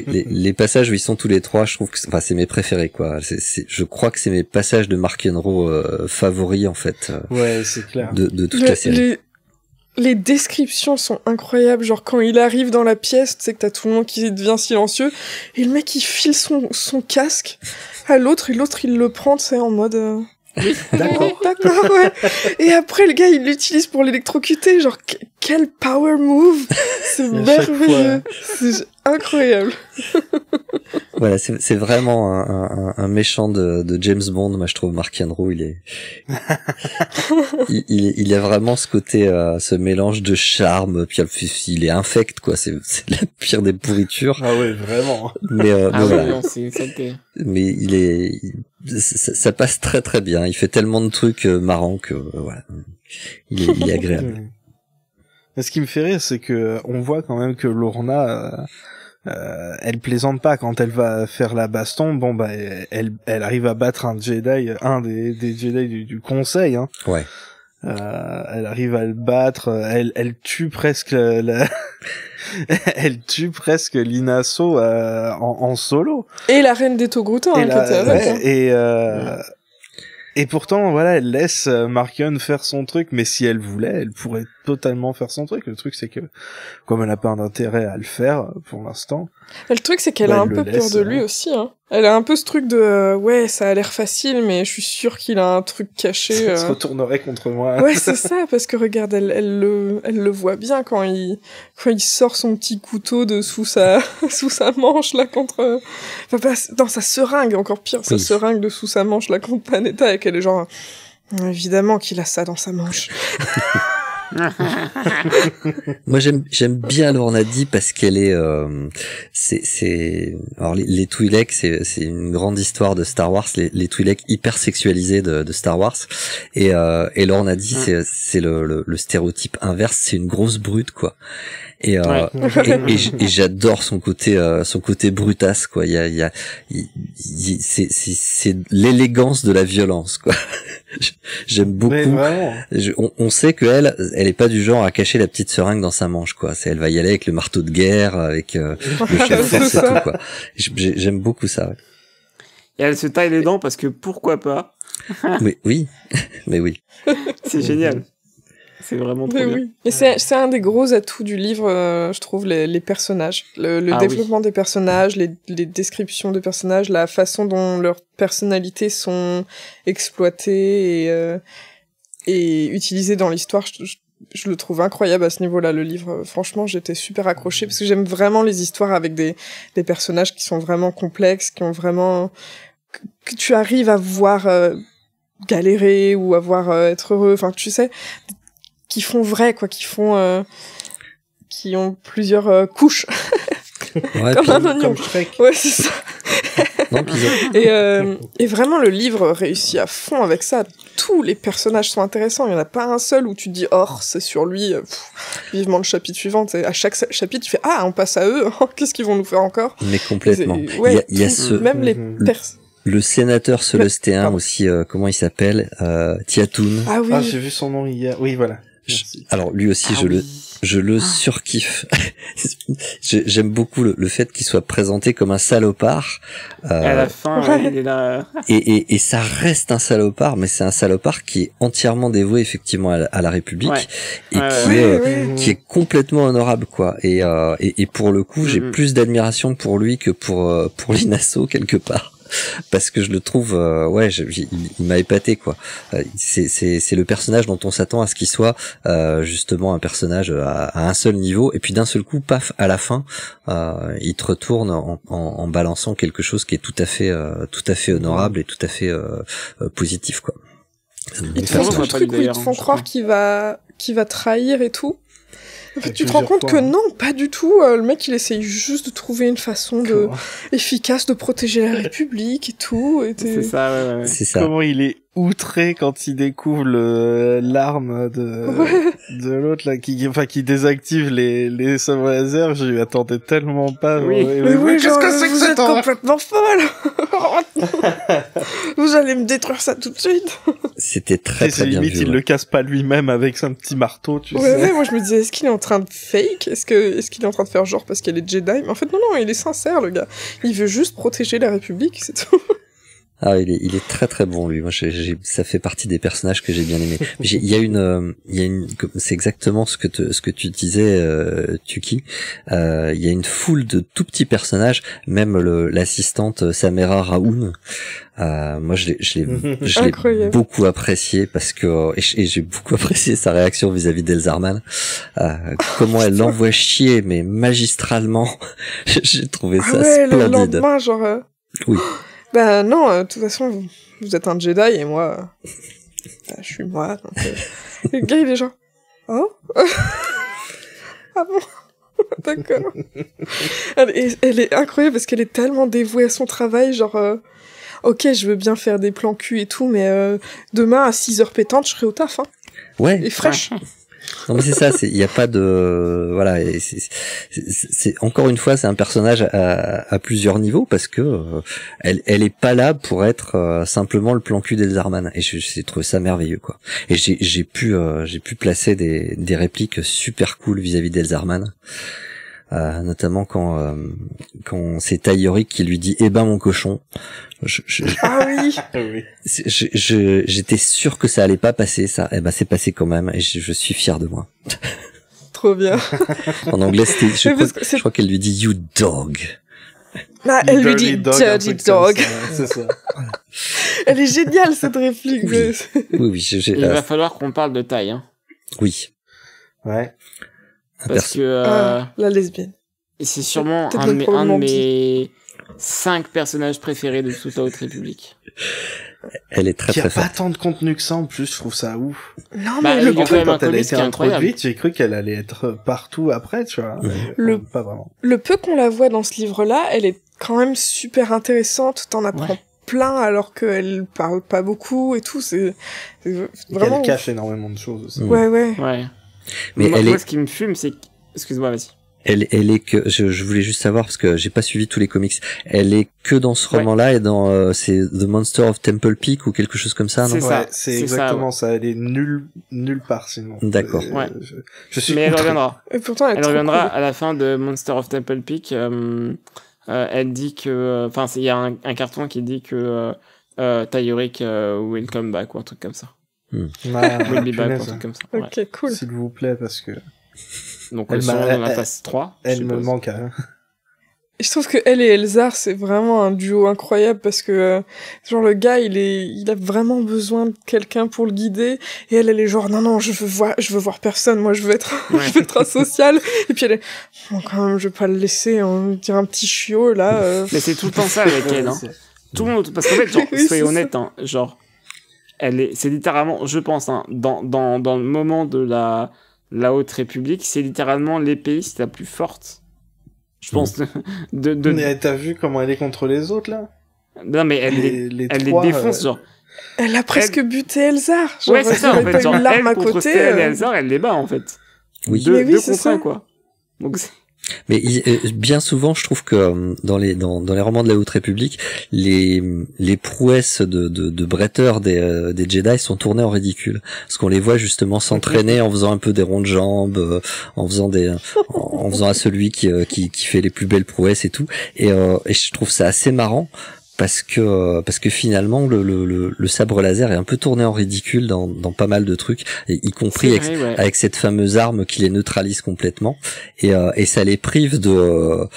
les passages où ils sont tous les trois, je trouve que c'est mes préférés, quoi. Je crois que c'est mes passages de Mark Yenro favoris en fait. C'est clair. De toute la série. Les descriptions sont incroyables, genre quand il arrive dans la pièce, tu sais que t'as tout le monde qui devient silencieux, et le mec il file son casque à l'autre, et l'autre il le prend, tu sais, en mode... Oui, d'accord. D'accord, ouais. Et après le gars il l'utilise pour l'électrocuter, genre quel power move, c'est merveilleux, c'est incroyable. Voilà, c'est vraiment un méchant de James Bond. Moi, je trouve Mark Yenro, il a vraiment ce côté, ce mélange de charme, puis il est infect, quoi. C'est la pire des pourritures. Ah ouais, vraiment. Mais voilà. Non, c'est mais ça passe très très bien. Il fait tellement de trucs marrants que voilà, il est agréable. Mais ce qui me fait rire, c'est que on voit quand même que Lorna, elle plaisante pas quand elle va faire la baston. Bon bah elle arrive à battre un Jedi, un des Jedi du Conseil. Hein. Ouais. Elle arrive à le battre. Elle tue presque elle tue presque Lina So en solo. Et la reine des Togruta, qui était avec. Et pourtant, voilà, elle laisse Markion faire son truc, mais si elle voulait, elle pourrait totalement faire son truc. Le truc, c'est que, comme elle n'a pas d'intérêt à le faire, pour l'instant... Le truc, c'est qu'elle a un peu peur de lui aussi, hein. Elle a un peu ce truc de, ouais, ça a l'air facile, mais je suis sûre qu'il a un truc caché. Ça se retournerait contre moi. Ouais, c'est ça, parce que regarde, elle le voit bien quand il sort son petit couteau de sous sa manche, là, contre, dans sa seringue, encore pire, sa seringue de sous sa manche, là, contre Panetta, et qu'elle est genre, évidemment qu'il a ça dans sa manche. Moi j'aime bien Lor Nadi parce qu'elle est alors les Twi'lek c'est une grande histoire de Star Wars, les Twi'lek hyper sexualisés de Star Wars et Lor Nadi c'est le stéréotype inverse, c'est une grosse brute, quoi. Et j'adore son côté brutasse, quoi. C'est l'élégance de la violence, quoi. J'aime beaucoup. On sait que elle est pas du genre à cacher la petite seringue dans sa manche, quoi. Elle va y aller avec le marteau de guerre, avec le chien de force et tout, quoi. J'aime beaucoup ça. Ouais. Et elle se taille les dents parce que pourquoi pas. Mais oui. C'est génial. C'est vraiment trop bien. Oui. Et c'est un des gros atouts du livre, je trouve, les personnages. Le développement des personnages, les descriptions de personnages, la façon dont leurs personnalités sont exploitées et utilisées dans l'histoire. Je le trouve incroyable à ce niveau-là, le livre. Franchement, j'étais super accrochée parce que j'aime vraiment les histoires avec des personnages qui sont vraiment complexes, qui ont vraiment... que tu arrives à voir galérer ou à voir être heureux. Enfin, tu sais... qui font vrai, quoi, qui ont plusieurs couches. Ouais, comme un oignon. Comme Shrek. Ouais, c'est ça. Non, puis Et vraiment, le livre réussit à fond avec ça. Tous les personnages sont intéressants. Il n'y en a pas un seul où tu te dis, oh, c'est sur lui, vivement le chapitre suivant. T'sais, à chaque chapitre, tu fais, ah, on passe à eux, qu'est-ce qu'ils vont nous faire encore? Mais complètement. Ouais, il y a ce... Même les le sénateur Celestéen aussi, comment il s'appelle? Tiatoun. Ah oui. Ah, j'ai vu son nom hier. Oui, voilà. Alors lui aussi, je le surkiffe. J'aime beaucoup le fait qu'il soit présenté comme un salopard. À la fin, ouais, il est là. Et ça reste un salopard, mais c'est un salopard qui est entièrement dévoué effectivement à la République et qui est complètement honorable, quoi. Et pour le coup, j'ai plus d'admiration pour lui que pour Linasso quelque part. Parce que je le trouve il m'a épaté, quoi. C'est le personnage dont on s'attend à ce qu'il soit justement un personnage à un seul niveau, et puis d'un seul coup, paf, à la fin il te retourne en balançant quelque chose qui est tout à fait honorable et tout à fait positif, quoi. Il te font tout le truc où ils te font croire qu'il va trahir et tout. En fait, tu te rends compte que non, pas du tout. Le mec, il essaye juste de trouver une façon efficace de protéger la République et tout. C'est ça, ouais. C'est ça. Comment il est outré quand il découvre l'arme de l'autre là, qui désactive les sabres laser. Je lui attendais tellement pas. Oui. Mais qu'est-ce que c'est que cette complètement folle. Vous allez me détruire ça tout de suite. C'était très bien limite, vu. Il le casse pas lui-même avec son petit marteau, tu sais. Ouais, moi je me disais, est-ce qu'il est en train de fake? Est-ce qu'il est en train de faire genre parce qu'elle est Jedi? Mais en fait, non, il est sincère, le gars. Il veut juste protéger la République, c'est tout. Ah, il est très très bon, lui. Moi, ça fait partie des personnages que j'ai bien aimés. Il y a une, c'est exactement ce que tu disais, Tuki. Il y a une foule de tout petits personnages, même l'assistante Samara Raoun. Moi, je l'ai beaucoup apprécié parce que, et j'ai beaucoup apprécié sa réaction vis-à-vis d'Elzarman. Comment elle l'envoie chier, mais magistralement. J'ai trouvé ça splendide. Le lendemain, genre, oui. Bah non, de toute façon, vous êtes un Jedi et moi, je suis moi, donc le gars il est genre, oh ah bon d'accord. Elle est incroyable parce qu'elle est tellement dévouée à son travail, genre, ok, je veux bien faire des plans cul et tout, mais demain à 6h pétantes, je serai au taf, hein. Ouais. Et fraîche. Non mais c'est ça, il y a pas de voilà, c'est encore une fois c'est un personnage à plusieurs niveaux parce que elle est pas là pour être simplement le plan cul d'Elzarman, et j'ai trouvé ça merveilleux, quoi. Et j'ai pu placer des répliques super cool vis-à-vis d'Elzarman. Notamment quand c'est Taïorik qui lui dit eh ben mon cochon. Ah oui. J'étais sûr que ça allait pas passer, ça. Eh ben c'est passé quand même, et je suis fier de moi. Trop bien. En anglais je crois qu'elle lui dit you dog. Ah, elle lui dit dirty dog. C'est ça. Elle est géniale cette réplique. Oui. Il va falloir qu'on parle de taille, hein. Oui. Ouais. Parce que la lesbienne. Et c'est sûrement un de mes 5 personnages préférés de toute la Haute République. Elle est très très forte. Il y a pas tant de contenu que ça en plus, je trouve ça ouf. Non mais en fait, quand elle a été introduite, j'ai cru qu'elle allait être partout après, tu vois. Pas vraiment. Le peu qu'on la voit dans ce livre-là, elle est quand même super intéressante. T'en apprends plein alors qu'elle parle pas beaucoup et tout. C'est vraiment. Elle cache énormément de choses aussi. Ouais. Mais moi, ce qui me fume, c'est excuse-moi, vas-y. Elle est que je voulais juste savoir parce que j'ai pas suivi tous les comics. Elle est que dans ce roman-là et dans c'est The Monster of Temple Peak ou quelque chose comme ça, non? C'est ça, c'est exactement ça. Elle est nulle part sinon. D'accord. Je suis. Mais elle reviendra. Et pourtant, elle reviendra à la fin de Monster of Temple Peak. Elle dit que, enfin, il y a un carton qui dit que Taïorik will come back ou un truc comme ça. Will be back ou un truc comme ça. Ok, cool. S'il vous plaît, parce que. Donc elle dans la phase 3. Elle me manque à rien. Je trouve que elle et Elzar, c'est vraiment un duo incroyable parce que genre le gars, il a vraiment besoin de quelqu'un pour le guider, et elle est genre non, je veux voir personne, moi je veux être asocial, et puis elle est bon, quand même, je vais pas le laisser, on dirait un petit chiot là. Mais c'est tout le temps ça avec elle, hein. Tout le monde, parce qu'en fait, genre, soyez honnête, hein, genre c'est littéralement, je pense, hein, dans le moment de la Haute République, c'est littéralement l'épéiste la plus forte. Je pense Mais t'as vu comment elle est contre les autres, là? Non, mais elle les défonce, genre. Elle a presque buté Elzar. Genre, ouais, c'est ça, en fait. Genre, une larme elle, à contre côté. Stellan et Elzar, elle les bat, en fait. Oui. Deux contre un, quoi. Donc, mais bien souvent, je trouve que dans les romans de la Haute République, les prouesses de bretteur des Jedi sont tournées en ridicule, parce qu'on les voit justement s'entraîner en faisant un peu des ronds de jambes, en faisant à celui qui fait les plus belles prouesses et tout, et je trouve ça assez marrant. Parce que finalement le sabre laser est un peu tourné en ridicule dans pas mal de trucs, y compris avec cette fameuse arme qui les neutralise complètement, et ça les prive de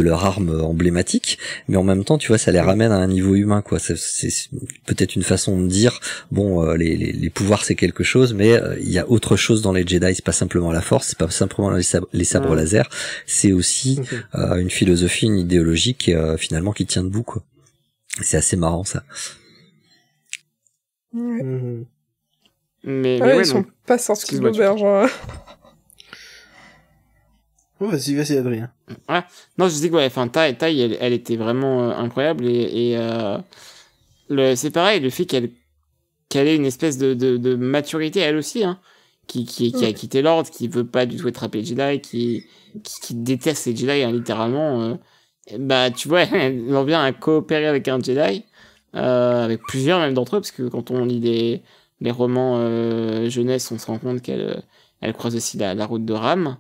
leur arme emblématique, mais en même temps tu vois ça les ramène à un niveau humain, quoi. C'est peut-être une façon de dire bon, les pouvoirs c'est quelque chose, mais il y a autre chose dans les Jedi, c'est pas simplement la force, c'est pas simplement les sabres laser, c'est aussi une philosophie, une idéologie qui finalement qui tient debout, quoi. C'est assez marrant, ça. Ouais. Mais ils ouais, sont pas sortis de l'auberge. Hein. Oh, vas-y, Adrien. Ouais. Non, je dis que, ouais, enfin, Tai, elle était vraiment incroyable, et c'est pareil, le fait qu'elle ait une espèce de maturité, elle aussi, hein, qui a quitté l'ordre, qui veut pas du tout être appelée Jedi, qui déteste les Jedi, hein, littéralement, bah, tu vois, elle en vient à coopérer avec un Jedi, avec plusieurs même d'entre eux, parce que quand on lit les romans jeunesse, on se rend compte qu'elle croise aussi la route de Ram,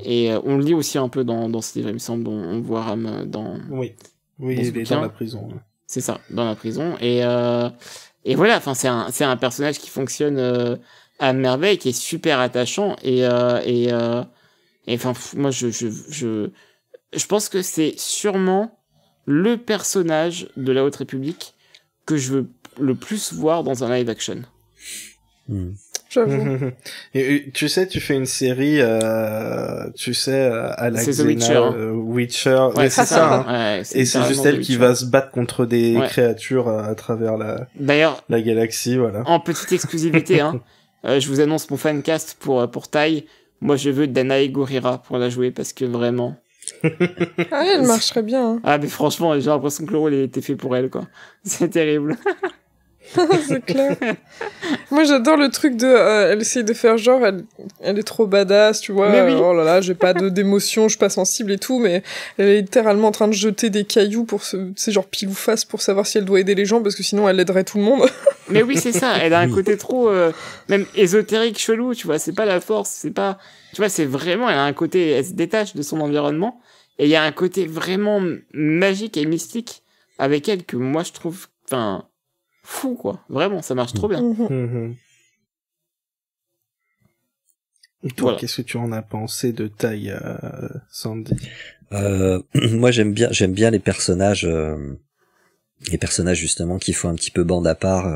et on le lit aussi un peu dans ce livre, il me semble, on voit Ram dans... Oui, il est dans la prison. Ouais. C'est ça, dans la prison, et voilà, enfin, c'est un personnage qui fonctionne à merveille, qui est super attachant, et enfin, moi, je pense que c'est sûrement le personnage de la Haute République que je veux le plus voir dans un live action. J'avoue. Et tu sais, tu fais une série, à la Witcher. Ouais, c'est ça. Hein. Ouais, et c'est juste elle qui va se battre contre des créatures à travers la galaxie, voilà. En petite exclusivité, hein, je vous annonce mon fancast pour Tai. Moi, je veux Danae Gurira pour la jouer, parce que vraiment... Ah, elle marcherait bien. Hein. Ah, mais franchement, j'ai l'impression que le rôle a été fait pour elle, quoi. C'est terrible. C'est clair. Moi, j'adore le truc de... elle essaye de faire genre, elle est trop badass, tu vois. Mais oui. Oh là là, j'ai pas d'émotion, je suis pas sensible et tout, mais elle est littéralement en train de jeter des cailloux c'est genre pile ou face pour savoir si elle doit aider les gens, parce que sinon elle aiderait tout le monde. Mais oui, c'est ça. Elle a un côté trop, même ésotérique, chelou, tu vois. C'est pas la force, c'est pas... Tu vois, c'est vraiment... Elle a un côté... Elle se détache de son environnement. Et il y a un côté vraiment magique et mystique avec elle que moi, je trouve... Enfin... fou, quoi. Vraiment, ça marche trop bien. Et toi, qu'est-ce que tu en as pensé de Tai, Sandy? Moi, j'aime bien les personnages justement qui font un petit peu bande à part,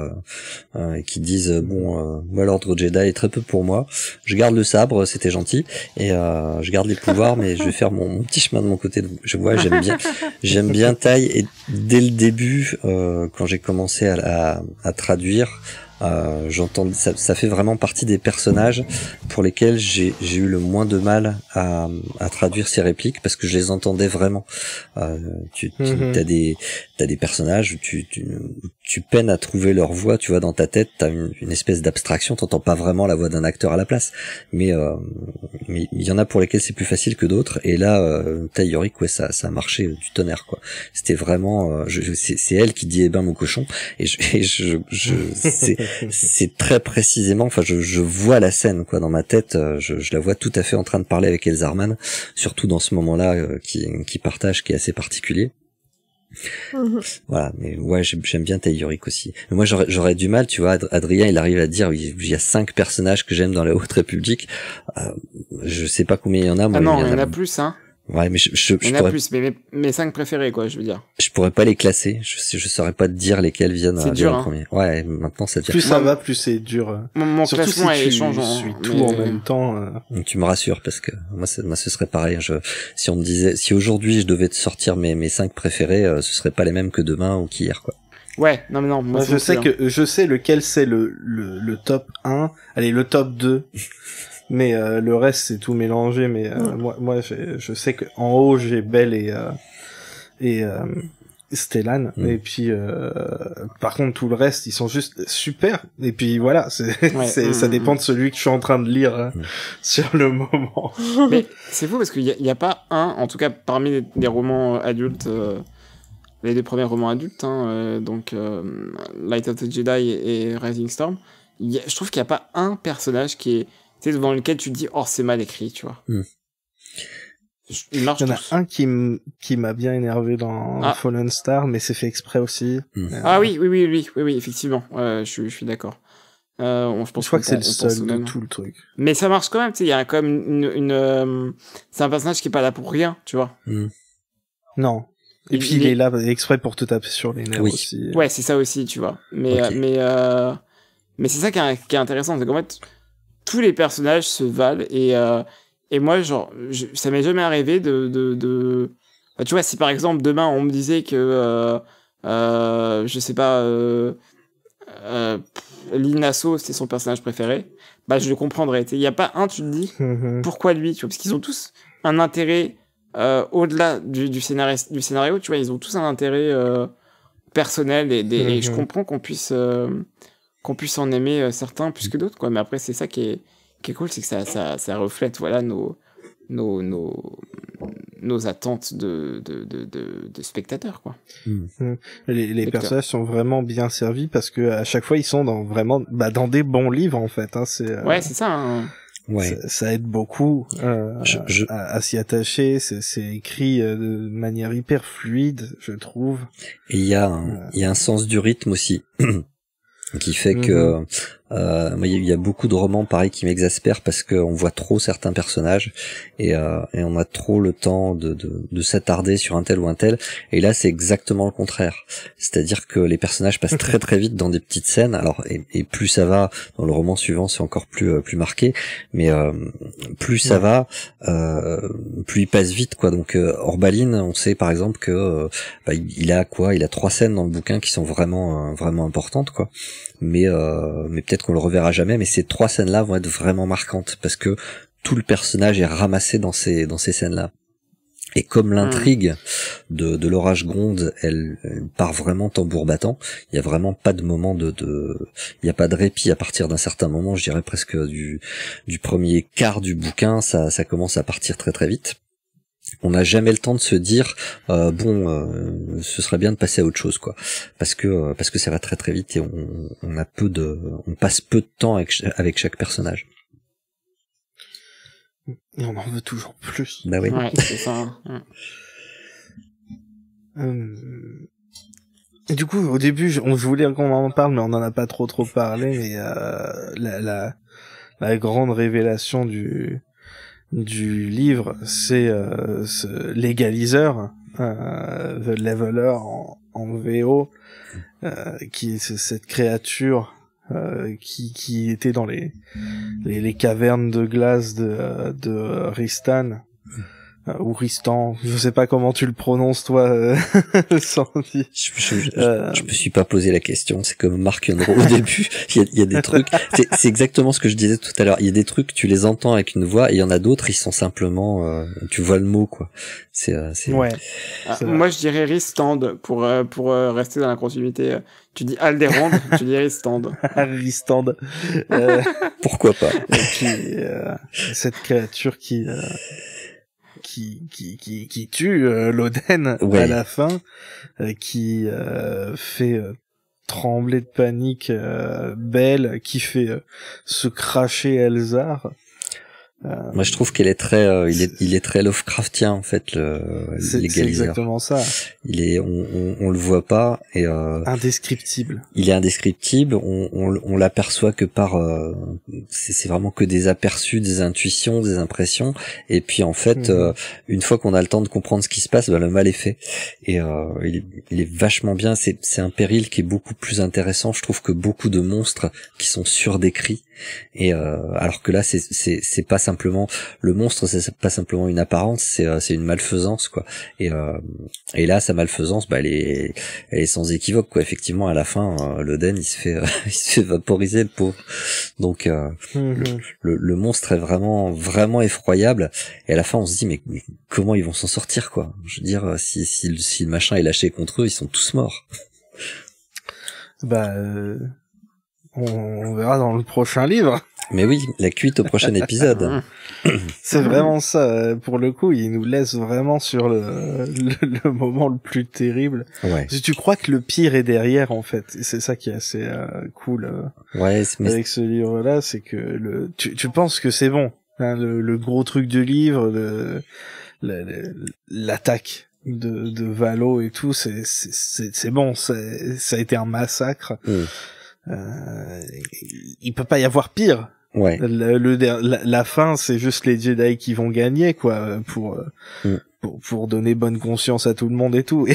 et qui disent moi l'ordre Jedi est très peu pour moi, je garde le sabre, c'était gentil, et je garde les pouvoirs, mais je vais faire mon petit chemin de mon côté. J'aime bien Tai, et dès le début, quand j'ai commencé à traduire, j'entends, ça fait vraiment partie des personnages pour lesquels j'ai eu le moins de mal à traduire ces répliques, parce que je les entendais vraiment. T'as des personnages où tu peines à trouver leur voix, tu vois, dans ta tête, t'as une espèce d'abstraction, t'entends pas vraiment la voix d'un acteur à la place, mais il y en a pour lesquels c'est plus facile que d'autres, et là, Tai Yorick, ouais, ça a marché du tonnerre, quoi. C'était vraiment, c'est elle qui dit, eh ben, mon cochon, et c'est très précisément, enfin, je vois la scène, quoi, dans ma tête, je la vois tout à fait en train de parler avec Elzarman, surtout dans ce moment-là, qui partage, qui est assez particulier. Voilà, mais ouais, j'aime bien Tai Yorick aussi. Mais moi, j'aurais du mal, tu vois, Adrien, il arrive à dire, il y a 5 personnages que j'aime dans la Haute République. Je sais pas combien il y en a, moi. Ah non, il y en a plus, hein. Ouais, mais je il y en a plus, mais mes 5 préférés, quoi, je veux dire. Je pourrais pas les classer. Je saurais pas te dire lesquels viennent en premier. Ouais, maintenant ça devient. Plus ça va, plus c'est dur. Mon surtout classement si est changeant. Je suis tout en même temps. Tu me rassures, parce que moi ce serait pareil. Si on me disait, si aujourd'hui je devais te sortir mes 5 préférés, ce serait pas les mêmes que demain ou qu'hier, quoi. Ouais, non mais non. Moi, je sais lequel c'est le top 1. Allez, le top 2. Mais le reste c'est tout mélangé, mais moi je sais que en haut j'ai Belle et Stellan, et puis par contre tout le reste ils sont juste super, et puis voilà, ça dépend de celui que je suis en train de lire sur le moment. Mais c'est fou parce qu'il y a pas un, en tout cas parmi les romans adultes, les 2 premiers romans adultes, donc Light of the Jedi et Rising Storm, je trouve qu'il y a pas un personnage qui est, tu sais, devant lequel tu te dis, oh c'est mal écrit, tu vois. Il y en a un qui m'a bien énervé dans Fallen Star, mais c'est fait exprès aussi. Ah oui, effectivement. Je suis d'accord. Je crois que c'est le seul de tout le truc. Mais ça marche quand même, tu sais, il y a quand même c'est un personnage qui est pas là pour rien, tu vois. Non. Et puis il est là exprès pour te taper sur les nerfs aussi. Ouais, c'est ça aussi, tu vois. Mais c'est ça qui est intéressant, c'est qu'en fait, tous les personnages se valent et moi, genre, ça m'est jamais arrivé bah, tu vois, si par exemple, demain, on me disait que, je sais pas, Lil Nas X, c'était son personnage préféré, bah, je le comprendrais. Il y a pas un, tu te dis, pourquoi lui, tu vois, parce qu'ils ont tous un intérêt, au-delà du scénario, tu vois, ils ont tous un intérêt, personnel et je comprends qu'on puisse en aimer certains plus que d'autres, quoi. Mais après, c'est ça qui est cool, c'est que ça reflète, voilà, nos attentes de spectateurs, quoi. Les personnages sont vraiment bien servis parce que à chaque fois ils sont dans des bons livres en fait, ouais, c'est ça, hein. Ouais. Ça aide beaucoup à s'y attacher. C'est écrit de manière hyper fluide, je trouve. Et il y a un sens du rythme aussi qui fait que il y a beaucoup de romans pareil qui m'exaspèrent parce que on voit trop certains personnages et on a trop le temps de s'attarder sur un tel ou un tel, et là c'est exactement le contraire, c'est-à-dire que les personnages passent très très vite dans des petites scènes. Alors et plus ça va dans le roman suivant, c'est encore plus marqué, mais plus ça va, plus il passe vite, quoi. Donc Orbalin, on sait par exemple que il a 3 scènes dans le bouquin qui sont vraiment importantes, quoi. Mais peut-être qu'on le reverra jamais, mais ces 3 scènes-là vont être vraiment marquantes parce que tout le personnage est ramassé dans ces scènes-là. Et comme l'intrigue de l'Orage Gronde, elle part vraiment tambour battant, il y a vraiment pas de moment il y a pas de répit à partir d'un certain moment, je dirais presque du premier quart du bouquin, ça commence à partir très très vite. On n'a jamais le temps de se dire ce serait bien de passer à autre chose, quoi, parce que ça va très très vite et on passe peu de temps avec chaque personnage. Et on en veut toujours plus. Bah oui. Ouais, c'est ça. Et du coup, au début, on voulait qu'on en parle, mais on en a pas trop parlé. Mais la grande révélation du livre, c'est ce légaliseur, The Leveler en VO, qui est cette créature qui était dans les cavernes de glace de Ristan, ou Ristan, je sais pas comment tu le prononces toi, Sandy. Je me suis pas posé la question, c'est comme Mark Unruh au début, il y a des trucs, c'est exactement ce que je disais tout à l'heure, il y a des trucs, tu les entends avec une voix, et il y en a d'autres, ils sont simplement, tu vois le mot, quoi. Ouais. Moi je dirais Ristand, pour rester dans la continuité. Tu dis Alderaan, tu dis Ristand. Ristand. Pourquoi pas. Et puis, cette créature qui tue Loden à la fin, qui fait trembler de panique Belle, qui fait se cracher Elzar. Moi je trouve qu'elle est très il est très Lovecraftien en fait, c'est exactement ça. On le voit pas et indescriptible. Il est indescriptible, on l'aperçoit que par c'est vraiment que des aperçus, des intuitions, des impressions, et puis en fait une fois qu'on a le temps de comprendre ce qui se passe, le mal est fait, et il est vachement bien. C'est un péril qui est beaucoup plus intéressant, je trouve, que beaucoup de monstres qui sont surdécrits, et alors que là c'est pas simplement simplement le monstre, c'est pas simplement une apparence, c'est une malfaisance quoi. Et là sa malfaisance, bah elle est sans équivoque quoi. Effectivement à la fin, l'Oden il se fait vaporiser le pauvre. Donc le monstre est vraiment effroyable. Et à la fin on se dit mais comment ils vont s'en sortir quoi. Je veux dire si le machin est lâché contre eux, ils sont tous morts. Bah on verra dans le prochain livre. Mais oui, la cuite au prochain épisode. C'est vraiment ça. Pour le coup, il nous laisse vraiment sur le moment le plus terrible. Ouais. Si tu crois que le pire est derrière, en fait, et c'est ça qui est assez cool avec ce livre-là, c'est que tu penses que c'est bon. Hein, le gros truc du livre, l'attaque de Valo et tout, c'est bon. Ça a été un massacre. Il peut pas y avoir pire. Ouais. La fin, c'est juste les Jedi qui vont gagner, quoi, pour donner bonne conscience à tout le monde et tout.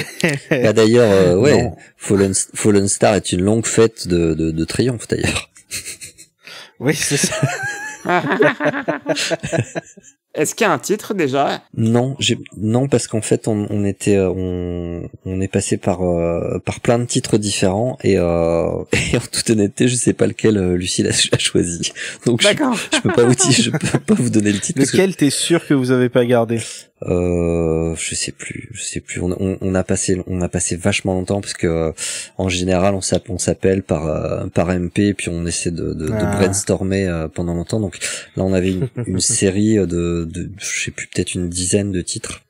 Bah d'ailleurs, ouais, Fallen Star est une longue fête de triomphe d'ailleurs. Oui, c'est ça. Est-ce qu'il y a un titre déjà? Non, parce qu'en fait on est passé par plein de titres différents et en toute honnêteté je sais pas lequel Lucille a choisi. Donc je peux pas vous donner le titre. Lequel t'es sûr que vous avez pas gardé? Je sais plus. On a passé vachement longtemps parce que en général on s'appelle par MP puis on essaie de brainstormer pendant longtemps. Donc là on avait une série de je sais plus, peut-être une dizaine de titres.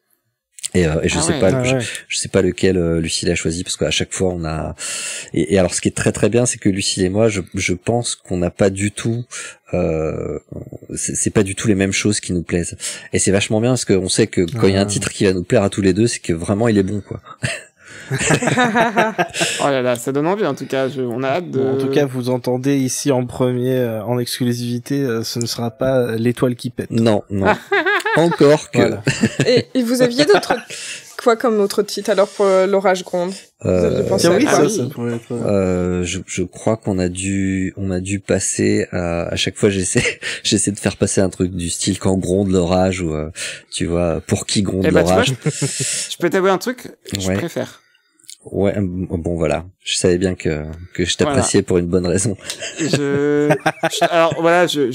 Et je sais pas lequel Lucille a choisi parce qu'à chaque fois on a et alors ce qui est très très bien c'est que Lucille et moi je pense qu'on n'a pas du tout c'est pas du tout les mêmes choses qui nous plaisent et c'est vachement bien parce qu'on sait que quand il y a un titre qui va nous plaire à tous les deux c'est que vraiment il est bon quoi. Oh là là, ça donne envie en tout cas, on a hâte de... En tout cas, vous entendez ici en premier, en exclusivité, ce ne sera pas l'étoile qui pète. Non. Encore que... Voilà. Et vous aviez d'autres... Quoi comme autre titre alors pour l'orage gronde? Vous aviez pensé à quoi? Ça pourrait être... je crois qu'on a dû passer à chaque fois j'essaie de faire passer un truc du style quand gronde l'orage ou tu vois pour qui gronde l'orage. Tu vois, je peux t'avouer un truc, je préfère. Ouais, bon voilà, je savais bien que je t'appréciais pour une bonne raison. Alors voilà, j'espère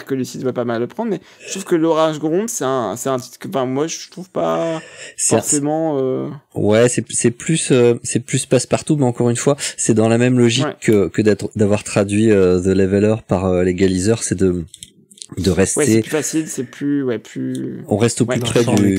que Lucide va pas mal le prendre, mais je trouve que l'orage gronde, c'est un titre que, moi je trouve pas forcément. Ouais, c'est plus passe-partout, mais encore une fois, c'est dans la même logique que d'avoir traduit The Leveler par l'égaliseur, c'est de rester. Ouais, c'est plus facile, c'est plus, on reste au plus près du,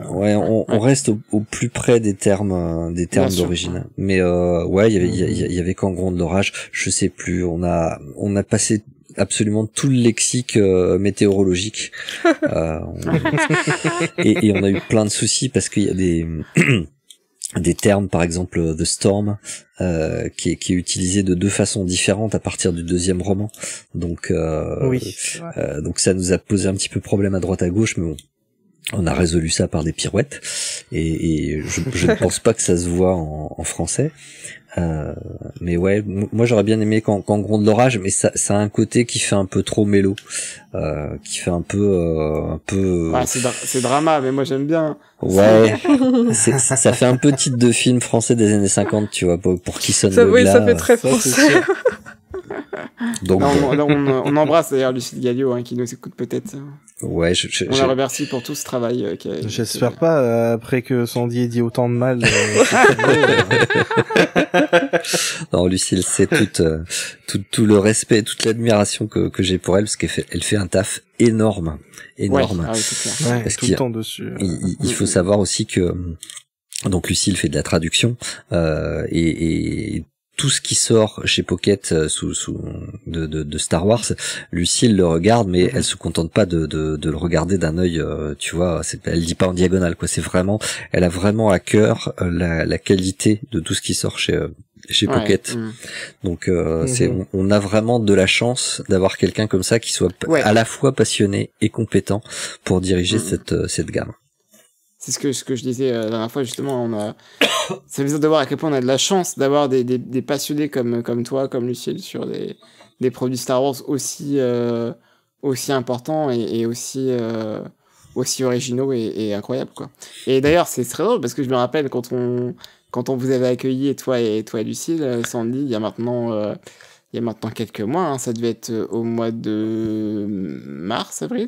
on reste au plus près des termes d'origine. Mais, il y avait qu'en gronde l'orage, je sais plus, on a passé absolument tout le lexique météorologique, et on a eu plein de soucis parce qu'il y a des termes, par exemple The Storm, qui est utilisé de deux façons différentes à partir du deuxième roman. Donc donc ça nous a posé un petit peu problème à droite à gauche, mais bon, on a résolu ça par des pirouettes. Et je ne pense pas que ça se voit en français. Mais ouais, moi j'aurais bien aimé quand gronde l'orage, mais ça a un côté qui fait un peu trop mélo, qui fait un peu. Ouais, c'est drama, mais moi j'aime bien. Ouais, ça fait un peu titre de film français des années 50, tu vois, pour qui sonne le glas. Oui, ça fait très français. Donc, on embrasse d'ailleurs Lucille Gallio, qui nous écoute peut-être. Ouais, on la remercie pour tout ce travail. J'espère pas, après que Sandy ait dit autant de mal. Non, Lucille, c'est tout le respect, toute l'admiration que j'ai pour elle, parce qu'elle fait un taf énorme. Ouais, c'est clair. Ouais, parce tout le temps dessus. Il faut savoir aussi que donc Lucille fait de la traduction, et tout ce qui sort chez Pocket de Star Wars, Lucille le regarde, mais elle se contente pas de le regarder d'un œil, tu vois, elle dit pas en diagonale, quoi. Elle a vraiment à cœur la qualité de tout ce qui sort chez Pocket. Donc on a vraiment de la chance d'avoir quelqu'un comme ça qui soit à la fois passionné et compétent pour diriger cette gamme. c'est ce que je disais la dernière fois, justement, ça veut dire de voir à quel point on a de la chance d'avoir des passionnés comme toi, comme Lucille, sur des produits Star Wars aussi importants et aussi originaux et incroyables, quoi. Et d'ailleurs, c'est très drôle parce que je me rappelle quand on vous avait accueilli, toi et Lucille, Sandy, il y a maintenant quelques mois, hein, ça devait être au mois de mars, avril.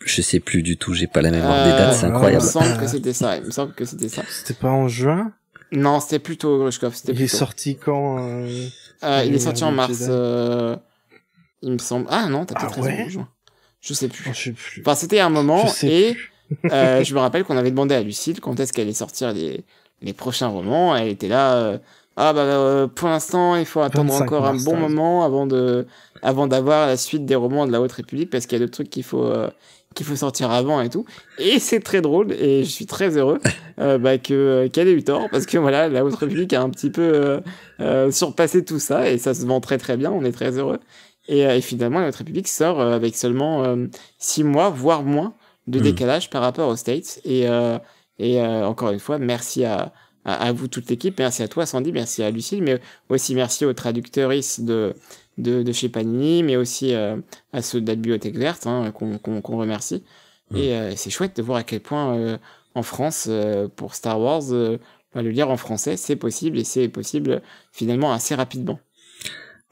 Je sais plus du tout, j'ai pas la mémoire des dates, c'est incroyable. Il me semble que c'était ça. C'était pas en juin? Non, c'était plutôt Grushkov, Il est sorti quand il est sorti en mars, il me semble. Ah non, t'as peut-être raison, en juin. Je sais plus. Enfin, c'était un moment et je me rappelle qu'on avait demandé à Lucille quand est-ce qu'elle allait sortir les prochains romans. Elle était là, pour l'instant, il faut attendre encore un bon moment avant d'avoir la suite des romans de la Haute République parce qu'il y a d'autres trucs qu'il faut sortir avant et tout. Et c'est très drôle et je suis très heureux qu'elle ait eu tort parce que voilà, la Haute République a un petit peu surpassé tout ça et ça se vend très très bien. On est très heureux. Et finalement, la Haute République sort avec seulement 6 mois, voire moins, de décalage par rapport aux States. Et encore une fois, merci à vous toute l'équipe, merci à toi Sandy, merci à Lucille, mais aussi merci aux traducteurs de chez Panini, mais aussi à ceux de la Bibliothèque Verte, hein, qu'on remercie. Et c'est chouette de voir à quel point en France, pour Star Wars, le lire en français, c'est possible, et c'est possible finalement assez rapidement.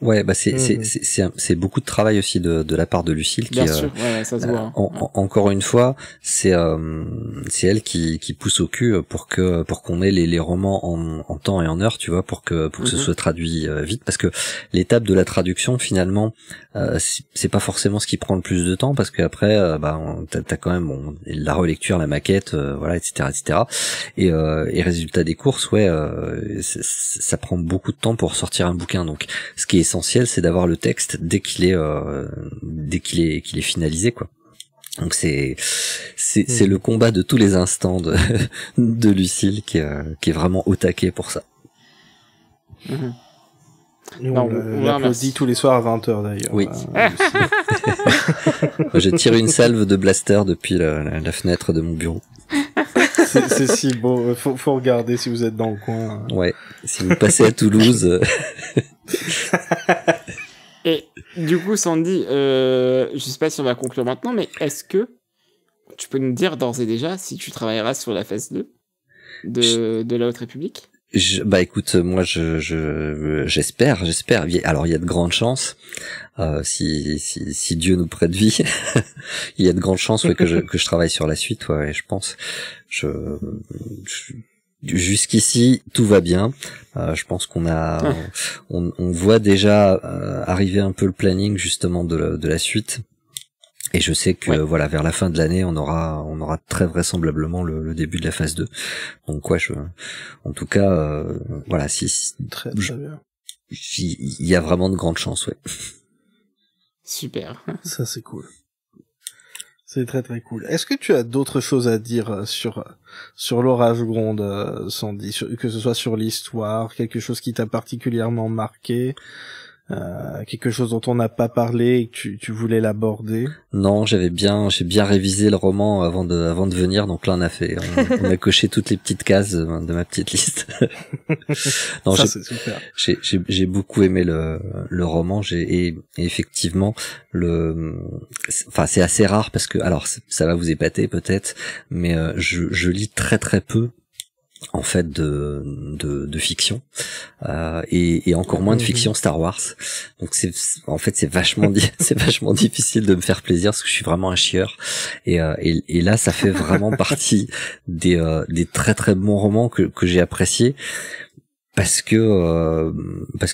Ouais, bah c'est beaucoup de travail aussi de la part de Lucille qui bien sûr, ouais, ça se voit. Encore une fois, c'est elle qui pousse au cul pour qu'on ait les romans en temps et en heure, tu vois, pour que ce soit traduit vite, parce que l'étape de la traduction finalement c'est pas forcément ce qui prend le plus de temps, parce que après t'as quand même la relecture, la maquette, voilà, etc. Et résultat des courses, ça prend beaucoup de temps pour sortir un bouquin. Donc ce qui est essentiel, c'est d'avoir le texte dès qu'il est finalisé, quoi. Donc c'est le combat de tous les instants de Lucille qui est vraiment au taquet pour ça. On l'applaudit tous les soirs à 20h d'ailleurs. Oui. J'ai tiré une salve de blaster depuis la fenêtre de mon bureau. C'est si beau, faut regarder si vous êtes dans le coin. Ouais, si vous passez à Toulouse. Et du coup, Sandy, je sais pas si on va conclure maintenant, mais est-ce que tu peux nous dire d'ores et déjà si tu travailleras sur la phase 2 de la Haute République? Bah écoute, moi j'espère. Alors il y a de grandes chances, si Dieu nous prête vie, il y a de grandes chances que je travaille sur la suite, ouais, je pense. Jusqu'ici tout va bien. Je pense qu'on voit déjà arriver un peu le planning justement de la suite. Et je sais que voilà, vers la fin de l'année, on aura très vraisemblablement le début de la phase 2. Donc en tout cas, voilà, très bien. Il y a vraiment de grandes chances, ouais. Super. Ça c'est cool. C'est très très cool. Est-ce que tu as d'autres choses à dire sur l'Orage Gronde, Sandy, que ce soit sur l'histoire, quelque chose qui t'a particulièrement marqué? Quelque chose dont on n'a pas parlé et que tu voulais l'aborder? Non, j'ai bien révisé le roman avant de venir, donc là on a coché toutes les petites cases de ma petite liste. Non, ça c'est super. J'ai beaucoup aimé le roman, et effectivement c'est assez rare parce que, alors ça va vous épater peut-être, mais je lis très très peu en fait de fiction, et encore moins de fiction Star Wars. Donc c'est vachement difficile de me faire plaisir parce que je suis vraiment un chieur, et là ça fait vraiment partie des très très bons romans que j'ai appréciés, parce que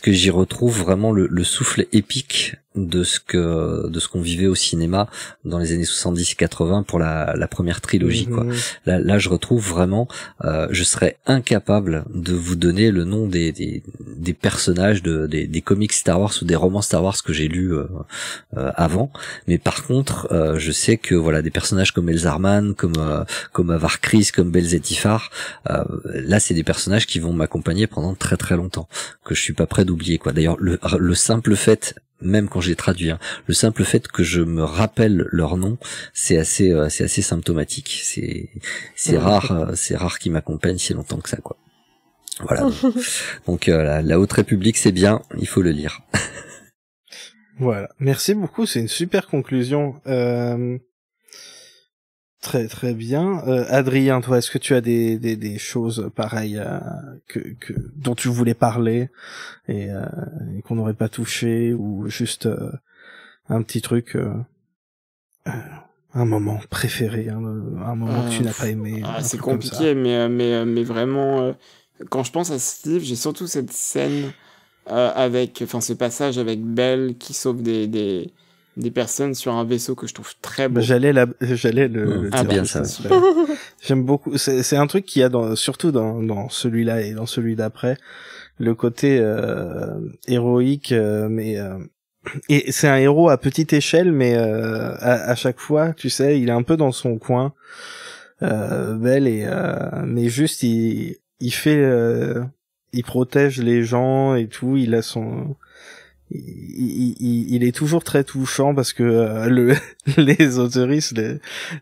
j'y retrouve vraiment le souffle épique de ce qu'on vivait au cinéma dans les années 70-80 pour la première trilogie, quoi. Là je retrouve vraiment, je serais incapable de vous donner le nom des personnages des comics Star Wars ou des romans Star Wars que j'ai lus avant, mais par contre je sais que voilà, des personnages comme Elzarman, comme Avar Kriss, comme Belzetifar, là c'est des personnages qui vont m'accompagner pendant très très longtemps, que je suis pas prêt d'oublier, quoi. D'ailleurs le simple fait même quand je les traduis, hein, le simple fait que je me rappelle leur nom, c'est assez symptomatique. C'est rare qu'ils m'accompagnent si longtemps que ça, quoi. Voilà. Donc la Haute République, c'est bien, il faut le lire. Voilà. Merci beaucoup, c'est une super conclusion. Très très bien. Adrien, toi, est-ce que tu as des choses pareilles dont tu voulais parler et qu'on n'aurait pas touché, ou juste un petit truc, un moment préféré, un moment que tu n'as pas aimé. C'est compliqué, mais vraiment, quand je pense à ce livre, j'ai surtout cette scène ce passage avec Belle qui sauve des personnes sur un vaisseau que je trouve très beau. J'allais le dire. Bien ça. J'aime beaucoup. C'est un truc qu'il y a surtout dans celui-là et dans celui d'après, le côté héroïque, mais et c'est un héros à petite échelle, mais à chaque fois, tu sais, il est un peu dans son coin, Belle, et mais juste il fait, il protège les gens et tout. Il a son il est toujours très touchant parce que les autoristes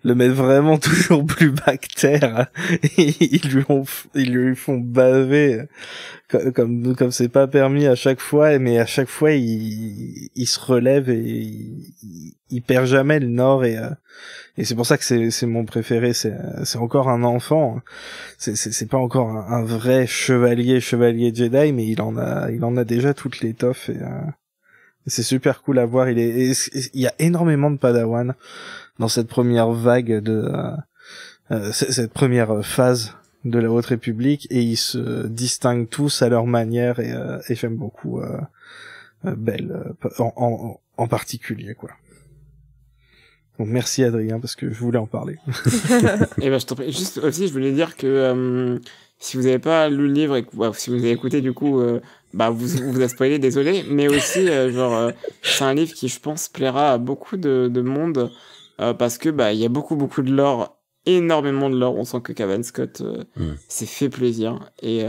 le mettent vraiment toujours plus bas que terre. Ils lui font baver comme c'est pas permis à chaque fois, mais à chaque fois il se relève et il perd jamais le nord, et c'est pour ça que c'est mon préféré. C'est encore un enfant, c'est pas encore un vrai chevalier Jedi, mais il en a déjà toute l'étoffe, et c'est super cool à voir. Il y a énormément de Padawan dans cette première vague cette première phase de la Haute République, et ils se distinguent tous à leur manière, et j'aime beaucoup Belle en particulier, quoi. Donc merci Adrien, parce que je voulais en parler. Et je t'en prie. Juste aussi, je voulais dire que si vous n'avez pas lu le livre et que si vous avez écouté, du coup, vous a spoilé, désolé, mais aussi c'est un livre qui, je pense, plaira à beaucoup de monde, parce que il y a beaucoup de lore, énormément de lore. On sent que Cavan Scott s'est fait plaisir, et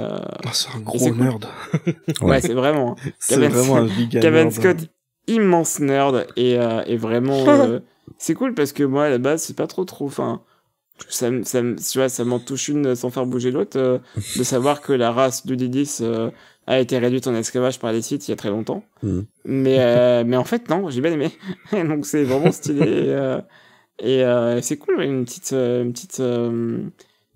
c'est un gros nerd. Ouais, c'est vraiment vraiment un giga Cavan nerd. Scott, immense nerd, et vraiment c'est cool, parce que moi à la base c'est pas trop ça tu vois, ça m'en touche une sans faire bouger l'autre, de savoir que la race du D10 a été réduite en esclavage par les Sith il y a très longtemps. Mais en fait non, j'ai bien aimé. Donc c'est vraiment stylé, et c'est cool, une petite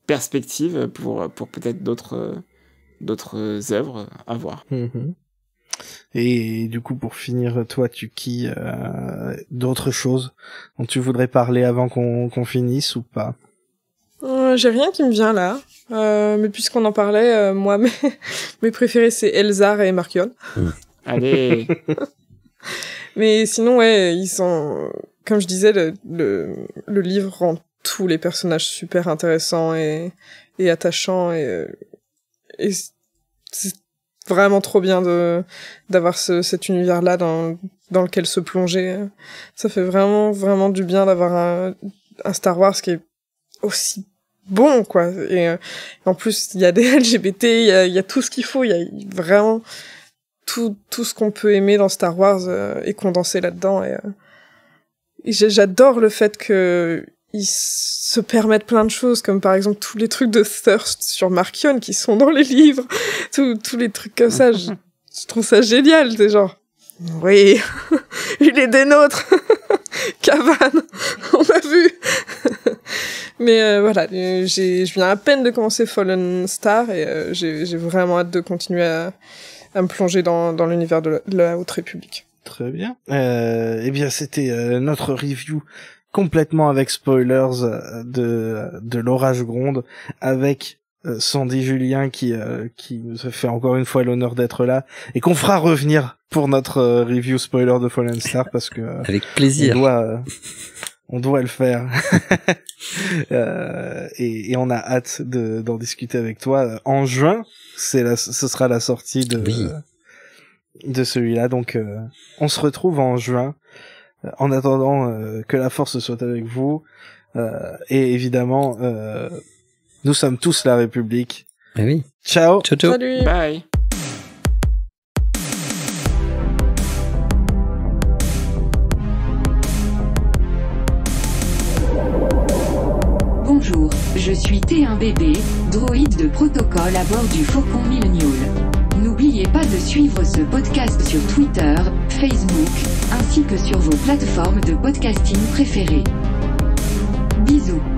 perspective pour peut-être d'autres œuvres à voir. Et du coup, pour finir, toi, Tuki, d'autres choses dont tu voudrais parler avant qu'on finisse, ou pas? J'ai rien qui me vient là, mais puisqu'on en parlait, moi mes préférés c'est Elzar et Marchion. Allez. Mais sinon ouais, ils sont, comme je disais, le livre rend tous les personnages super intéressants et attachants, et c'est vraiment trop bien d'avoir cet univers-là dans lequel se plonger. Ça fait vraiment du bien d'avoir un Star Wars qui est aussi bon, quoi. Et en plus, il y a des LGBT, il y a tout ce qu'il faut, il y a vraiment tout ce qu'on peut aimer dans Star Wars est condensé là-dedans. Et j'adore le fait que ils se permettent plein de choses, comme par exemple tous les trucs de thirst sur Marchion qui sont dans les livres, tous les trucs comme ça. Je trouve ça génial, c'est genre, oui, il est des nôtres. Cavan, on a vu. Mais voilà, je viens à peine de commencer Fallen Star, et j'ai vraiment hâte de continuer à me plonger dans l'univers de la Haute République. Très bien. Eh bien, c'était notre review complètement avec spoilers de l'Orage Gronde, avec Sandy Julien qui nous fait encore une fois l'honneur d'être là, et qu'on fera revenir pour notre review spoiler de Fallen Star, parce que avec plaisir. On doit le faire. Et on a hâte d'en discuter avec toi en juin. Ce sera la sortie de celui-là, donc on se retrouve en juin. En attendant, que la force soit avec vous, et évidemment, nous sommes tous la République. Eh oui. Ciao. Salut. Bye. adopter un bébé, droïde de protocole à bord du Faucon Millennial. N'oubliez pas de suivre ce podcast sur Twitter, Facebook, ainsi que sur vos plateformes de podcasting préférées. Bisous.